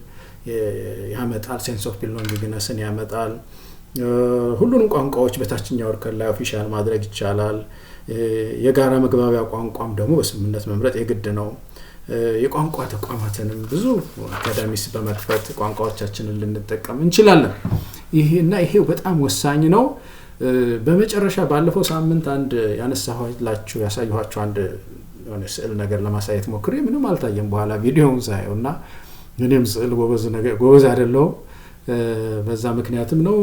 ያመጣል፣ ሴንስ ኦፍ ቢሎንጊንግነስን ያመጣል። ሁሉንም ቋንቋዎች በታችኛው እርከን ላይ ኦፊሻል ማድረግ ይቻላል። የጋራ መግባቢያ ቋንቋም ደግሞ በስምምነት መምረጥ የግድ ነው። የቋንቋ ተቋማትንም ብዙ አካዳሚስ በመክፈት ቋንቋዎቻችንን ልንጠቀም እንችላለን። ይሄ በጣም ወሳኝ ነው። በመጨረሻ ባለፈው ሳምንት አንድ ያሳየኋችሁ አንድ የሆነ ስዕል ነገር ለማሳየት ሞክሬ ምንም አልታየም። በኋላ ቪዲዮውን ሳየውና እኔም ስዕል ጎበዝ አይደለሁም። በዛ ምክንያትም ነው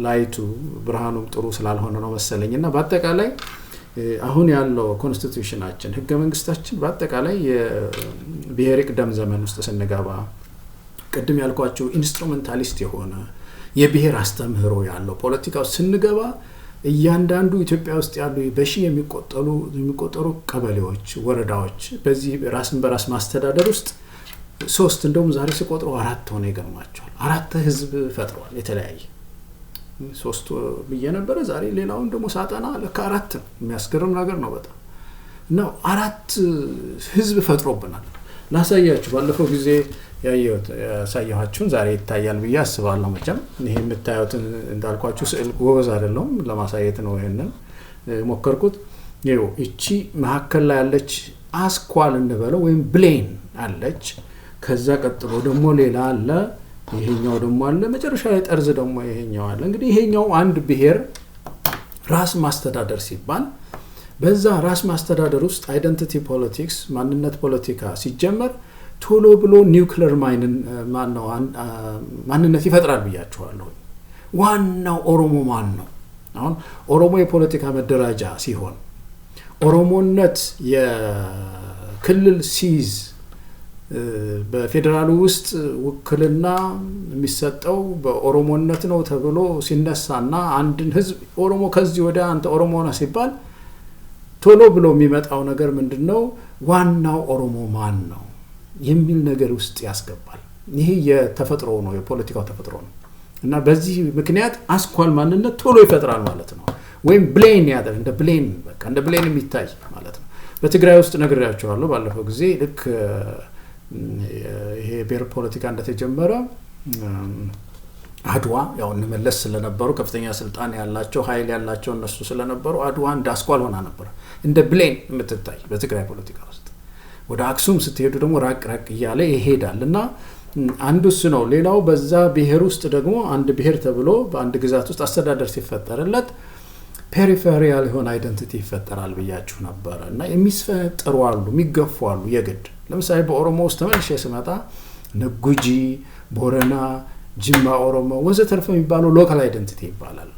ላይቱ ብርሃኑም ጥሩ ስላልሆነ ነው መሰለኝና በአጠቃላይ አሁን ያለው ኮንስቲቱሽናችን ህገ መንግስታችን በአጠቃላይ የብሔር ቅደም ዘመን ውስጥ ስንገባ ቅድም ያልኳቸው ኢንስትሩሜንታሊስት የሆነ የብሔር አስተምህሮ ያለው ፖለቲካው ስንገባ እያንዳንዱ ኢትዮጵያ ውስጥ ያሉ በሺህ የሚቆጠሩ ቀበሌዎች፣ ወረዳዎች በዚህ ራስን በራስ ማስተዳደር ውስጥ 3 እንደውም ዛሬ ሲቆጥሩ 4 ሆነ ይገርማቸዋል። 4 ህዝብ ፈጥሯል። የተለያየ 3 ብዬ ነበረ። ዛሬ ሌላውን ደግሞ ሳጠና ለካ 4 ነው። የሚያስገርም ነገር ነው በጣም ነው። 4 ህዝብ ፈጥሮብናል። ላሳያችሁ ባለፈው ጊዜ ያሳየኋችሁን ዛሬ ይታያል ብዬ አስባለሁ። መቼም ይሄ የምታዩትን እንዳልኳችሁ ስዕል ጎበዝ አይደለሁም፣ ለማሳየት ነው ይሄንን ሞከርኩት። ይኸው እቺ መሀከል ላይ ያለች አስኳል እንበለው ወይም ብሌን አለች። ከዛ ቀጥሎ ደግሞ ሌላ አለ፣ ይሄኛው ደግሞ አለ፣ መጨረሻ ላይ ጠርዝ ደግሞ ይሄኛው አለ። እንግዲህ ይሄኛው አንድ ብሔር ራስ ማስተዳደር ሲባል በዛ ራስ ማስተዳደር ውስጥ አይደንቲቲ ፖለቲክስ ማንነት ፖለቲካ ሲጀመር ቶሎ ብሎ ኒውክሊየር ማንነት ይፈጥራል ብያችኋለሁ። ዋናው ኦሮሞ ማን ነው? አሁን ኦሮሞ የፖለቲካ መደራጃ ሲሆን ኦሮሞነት የክልል ሲይዝ በፌዴራሉ ውስጥ ውክልና የሚሰጠው በኦሮሞነት ነው ተብሎ ሲነሳና አንድን ህዝብ ኦሮሞ ከዚህ ወደ አንተ ኦሮሞ ነህ ሲባል ቶሎ ብሎ የሚመጣው ነገር ምንድነው? ዋናው ኦሮሞ ማን ነው የሚል ነገር ውስጥ ያስገባል። ይሄ የተፈጥሮ ነው፣ የፖለቲካው ተፈጥሮ ነው። እና በዚህ ምክንያት አስኳል ማንነት ቶሎ ይፈጥራል ማለት ነው። ወይም ብሌን ያደር እንደ ብሌን በቃ እንደ ብሌን የሚታይ ማለት ነው። በትግራይ ውስጥ ነግሬያቸዋለሁ ባለፈው ጊዜ ልክ ይሄ ብሔር ፖለቲካ እንደተጀመረ አድዋ ያው እንመለስ ስለነበሩ ከፍተኛ ስልጣን ያላቸው ኃይል ያላቸው እነሱ ስለነበሩ አድዋ እንደ አስኳል ሆና ነበር፣ እንደ ብሌን የምትታይ በትግራይ ፖለቲካ ውስጥ። ወደ አክሱም ስትሄዱ ደግሞ ራቅ እያለ ይሄዳል እና አንዱ እሱ ነው። ሌላው በዛ ብሔር ውስጥ ደግሞ አንድ ብሔር ተብሎ በአንድ ግዛት ውስጥ አስተዳደር ሲፈጠርለት ፔሪፌሪያል የሆነ አይደንቲቲ ይፈጠራል ብያችሁ ነበር። እና የሚፈጠሩ አሉ፣ የሚገፉ አሉ የግድ። ለምሳሌ በኦሮሞ ውስጥ ተመልሼ ስመጣ ነጉጂ፣ ቦረና፣ ጅማ ኦሮሞ ወዘተርፈ የሚባለው ሎካል አይደንቲቲ ይባላል።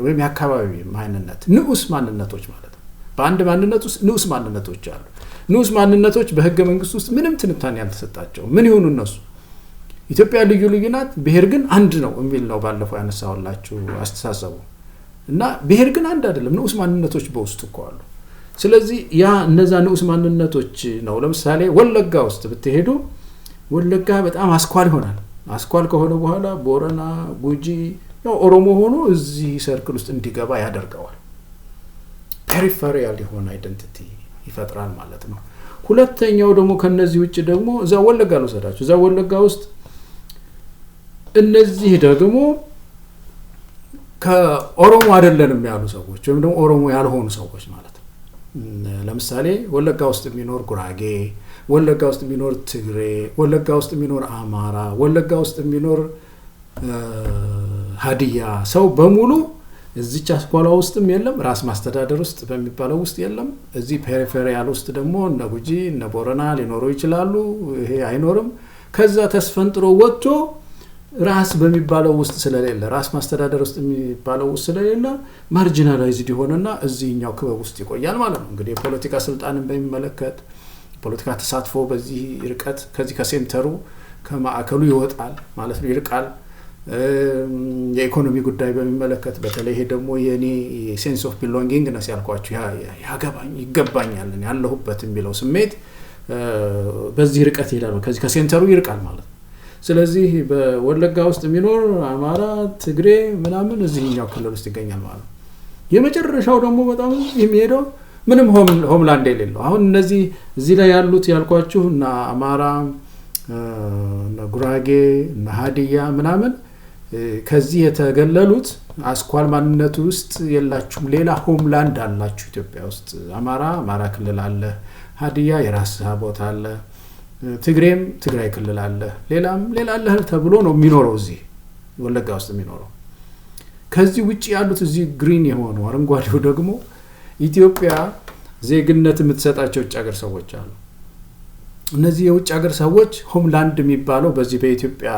ወይም የአካባቢ ማንነት ንዑስ ማንነቶች ማለት ነው። በአንድ ማንነት ውስጥ ንዑስ ማንነቶች አሉ። ንዑስ ማንነቶች በህገ መንግስት ውስጥ ምንም ትንታኔ ያልተሰጣቸው ምን ይሁኑ እነሱ ኢትዮጵያ ልዩ ልዩ ናት፣ ብሔር ግን አንድ ነው የሚል ነው ባለፈው ያነሳውላችሁ አስተሳሰቡ። እና ብሔር ግን አንድ አይደለም፣ ንዑስ ማንነቶች በውስጡ እኮ አሉ። ስለዚህ ያ እነዛ ንዑስ ማንነቶች ነው። ለምሳሌ ወለጋ ውስጥ ብትሄዱ ወለጋ በጣም አስኳል ይሆናል። አስኳል ከሆነ በኋላ ቦረና፣ ጉጂ ያው ኦሮሞ ሆኖ እዚህ ሰርክል ውስጥ እንዲገባ ያደርገዋል። ፔሪፌሪያል የሆነ አይደንቲቲ ይፈጥራል ማለት ነው። ሁለተኛው ደግሞ ከነዚህ ውጭ ደግሞ እዛ ወለጋ ልወሰዳችሁ። እዛ ወለጋ ውስጥ እነዚህ ደግሞ ከኦሮሞ አይደለንም ያሉ ሰዎች ወይም ደግሞ ኦሮሞ ያልሆኑ ሰዎች ማለት ነው። ለምሳሌ ወለጋ ውስጥ የሚኖር ጉራጌ፣ ወለጋ ውስጥ የሚኖር ትግሬ፣ ወለጋ ውስጥ የሚኖር አማራ፣ ወለጋ ውስጥ የሚኖር ሀዲያ ሰው በሙሉ እዚች አስኳላ ውስጥም የለም፣ ራስ ማስተዳደር ውስጥ በሚባለው ውስጥ የለም። እዚህ ፔሪፌሪያል ውስጥ ደግሞ እነ ጉጂ እነ ቦረና ሊኖሩ ይችላሉ፣ ይሄ አይኖርም። ከዛ ተስፈንጥሮ ወጥቶ ራስ በሚባለው ውስጥ ስለሌለ ራስ ማስተዳደር ውስጥ የሚባለው ውስጥ ስለሌለ ማርጂናላይዝድ ይሆንና እዚህኛው ክበብ ውስጥ ይቆያል ማለት ነው። እንግዲህ የፖለቲካ ስልጣንን በሚመለከት ፖለቲካ ተሳትፎ በዚህ ርቀት ከዚህ ከሴንተሩ ከማዕከሉ ይወጣል ማለት ነው፣ ይርቃል። የኢኮኖሚ ጉዳይ በሚመለከት በተለይ ይሄ ደግሞ የኔ ሴንስ ኦፍ ቢሎንጊንግ ነው ያልኳችሁ ይገባኛል ያለሁበት የሚለው ስሜት በዚህ ርቀት ይሄዳል፣ ከዚህ ከሴንተሩ ይርቃል ማለት ነው። ስለዚህ በወለጋ ውስጥ የሚኖር አማራ፣ ትግሬ ምናምን እዚህኛው ክልል ውስጥ ይገኛል ማለት ነው። የመጨረሻው ደግሞ በጣም የሚሄደው ምንም ሆምላንድ የሌለው አሁን እነዚህ እዚህ ላይ ያሉት ያልኳችሁ እና አማራ እና ጉራጌ እና ሀዲያ ምናምን ከዚህ የተገለሉት አስኳል ማንነቱ ውስጥ የላችሁም። ሌላ ሆምላንድ አላችሁ ኢትዮጵያ ውስጥ። አማራ ክልል አለ፣ ሀዲያ የራስ ቦታ አለ፣ ትግሬም ትግራይ ክልል አለ፣ ሌላ አለ ተብሎ ነው የሚኖረው እዚህ ወለጋ ውስጥ የሚኖረው። ከዚህ ውጪ ያሉት እዚህ ግሪን የሆኑ አረንጓዴው ደግሞ ኢትዮጵያ ዜግነት የምትሰጣቸው ውጭ ሀገር ሰዎች አሉ። እነዚህ የውጭ ሀገር ሰዎች ሆምላንድ የሚባለው በዚህ በኢትዮጵያ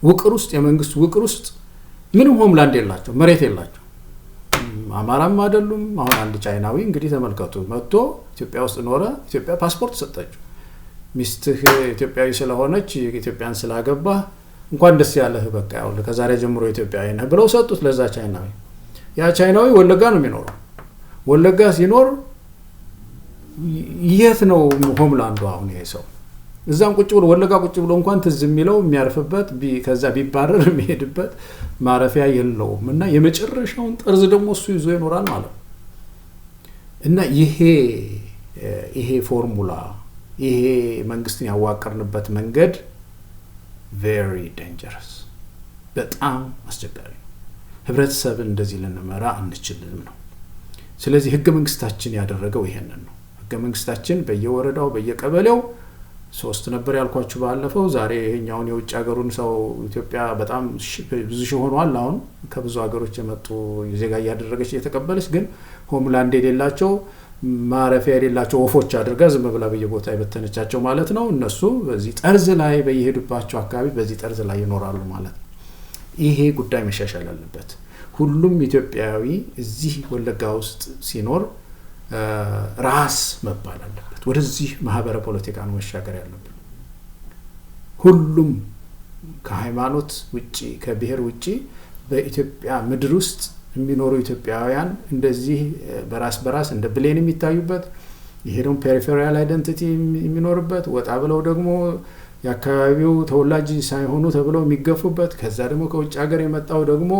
ውቅር ውስጥ የመንግስት ውቅር ውስጥ ምንም ሆምላንድ የላቸው፣ መሬት የላቸው። አማራም አይደሉም። አሁን አንድ ቻይናዊ እንግዲህ ተመልከቱ መጥቶ ኢትዮጵያ ውስጥ ኖረ፣ ኢትዮጵያ ፓስፖርት ሰጠችው። ሚስትህ ኢትዮጵያዊ ስለሆነች ኢትዮጵያን ስላገባ እንኳን ደስ ያለህ በቃ ያው ከዛሬ ጀምሮ ኢትዮጵያዊ ነህ ብለው ሰጡት ለዛ ቻይናዊ። ያ ቻይናዊ ወለጋ ነው የሚኖረው። ወለጋ ሲኖር የት ነው ሆምላንዱ? አሁን ይሄ ሰው እዛም ቁጭ ብሎ ወለጋ ቁጭ ብሎ እንኳን ትዝ የሚለው የሚያርፍበት ከዛ ቢባረር የሚሄድበት ማረፊያ የለውም። እና የመጨረሻውን ጠርዝ ደግሞ እሱ ይዞ ይኖራል ማለት ነው። እና ይሄ ፎርሙላ ይሄ መንግስትን ያዋቀርንበት መንገድ very dangerous በጣም አስቸጋሪ ነው። ህብረተሰብን እንደዚህ ልንመራ አንችልም ነው። ስለዚህ ህገ መንግስታችን ያደረገው ይሄንን ነው። ህገ መንግስታችን በየወረዳው በየቀበሌው 3 ነበር ያልኳችሁ ባለፈው። ዛሬ ይሄኛውን የውጭ ሀገሩን ሰው ኢትዮጵያ በጣም ብዙ ሺህ ሆኗል። አሁን ከብዙ ሀገሮች የመጡ ዜጋ ያደረገች እየተቀበለች ግን ሆምላንድ የሌላቸው ማረፊያ የሌላቸው ወፎች አድርጋ ዝም ብላ በየቦታ የበተነቻቸው ማለት ነው። እነሱ በዚህ ጠርዝ ላይ በየሄዱባቸው አካባቢ በዚህ ጠርዝ ላይ ይኖራሉ ማለት ነው። ይሄ ጉዳይ መሻሻል አለበት። ሁሉም ኢትዮጵያዊ እዚህ ወለጋ ውስጥ ሲኖር ራስ መባል አለበት። ወደዚህ ማህበረ ፖለቲካ ነው መሻገር ያለበት። ሁሉም ከሃይማኖት ውጪ ከብሔር ውጪ በኢትዮጵያ ምድር ውስጥ የሚኖሩ ኢትዮጵያውያን እንደዚህ በራስ እንደ ብሌን የሚታዩበት፣ ይሄ ደግሞ ፔሪፌራል አይደንቲቲ የሚኖርበት፣ ወጣ ብለው ደግሞ የአካባቢው ተወላጅ ሳይሆኑ ተብለው የሚገፉበት፣ ከዛ ደግሞ ከውጭ ሀገር የመጣው ደግሞ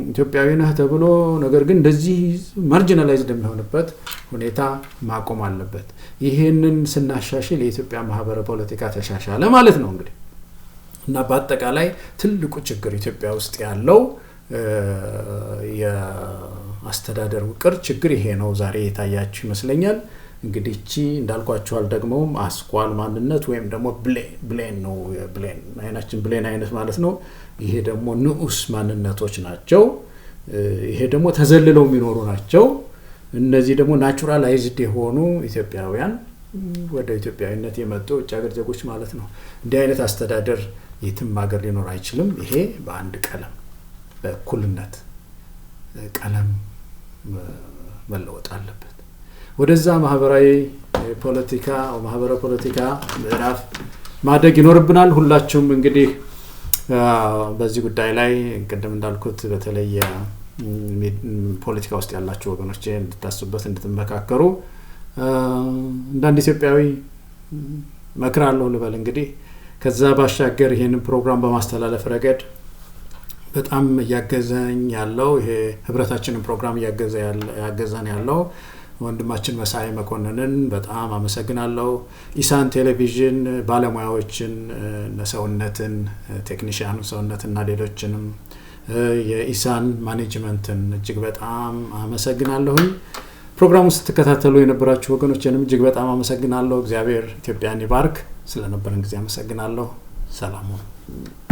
ኢትዮጵያዊ ነህ ተብሎ ነገር ግን እንደዚህ ማርጂናላይዝድ የሚሆንበት ሁኔታ ማቆም አለበት። ይሄንን ስናሻሽል የኢትዮጵያ ማህበረ ፖለቲካ ተሻሻለ ማለት ነው እንግዲህ። እና በአጠቃላይ ትልቁ ችግር ኢትዮጵያ ውስጥ ያለው የአስተዳደር ውቅር ችግር ይሄ ነው ዛሬ የታያችሁ ይመስለኛል። እንግዲህ እቺ እንዳልኳችኋል ደግሞ አስኳል ማንነት ወይም ደግሞ ብሌን ነው። ብሌን አይናችን ብሌን አይነት ማለት ነው። ይሄ ደግሞ ንዑስ ማንነቶች ናቸው። ይሄ ደግሞ ተዘልለው የሚኖሩ ናቸው። እነዚህ ደግሞ ናቹራላይዝድ የሆኑ ኢትዮጵያውያን ወደ ኢትዮጵያዊነት የመጡ ውጭ ሀገር ዜጎች ማለት ነው። እንዲህ አይነት አስተዳደር የትም ሀገር ሊኖር አይችልም። ይሄ በአንድ ቀለም በእኩልነት ቀለም መለወጥ አለበት። ወደዛ ማህበራዊ ፖለቲካ ምዕራፍ ማደግ ይኖርብናል። ሁላችሁም እንግዲህ በዚህ ጉዳይ ላይ ቅድም እንዳልኩት በተለይ ፖለቲካ ውስጥ ያላችሁ ወገኖች እንድታስቡበት እንድትመካከሩ እንዳንድ ኢትዮጵያዊ መክራለሁ ልበል። እንግዲህ ከዛ ባሻገር ይሄንን ፕሮግራም በማስተላለፍ ረገድ በጣም እያገዘኝ ያለው ይሄ ህብረታችንን ፕሮግራም እያገዘን ያለው ወንድማችን መሳይ መኮንንን በጣም አመሰግናለሁ። ኢሳን ቴሌቪዥን ባለሙያዎችን ሰውነትን ቴክኒሻኑ ሰውነትና ሌሎችንም የኢሳን ማኔጅመንትን እጅግ በጣም አመሰግናለሁ። ፕሮግራሙን ስትከታተሉ የነበራችሁ ወገኖችንም እጅግ በጣም አመሰግናለሁ። እግዚአብሔር ኢትዮጵያን ይባርክ። ስለነበረን ጊዜ አመሰግናለሁ። ሰላም ሁኑ።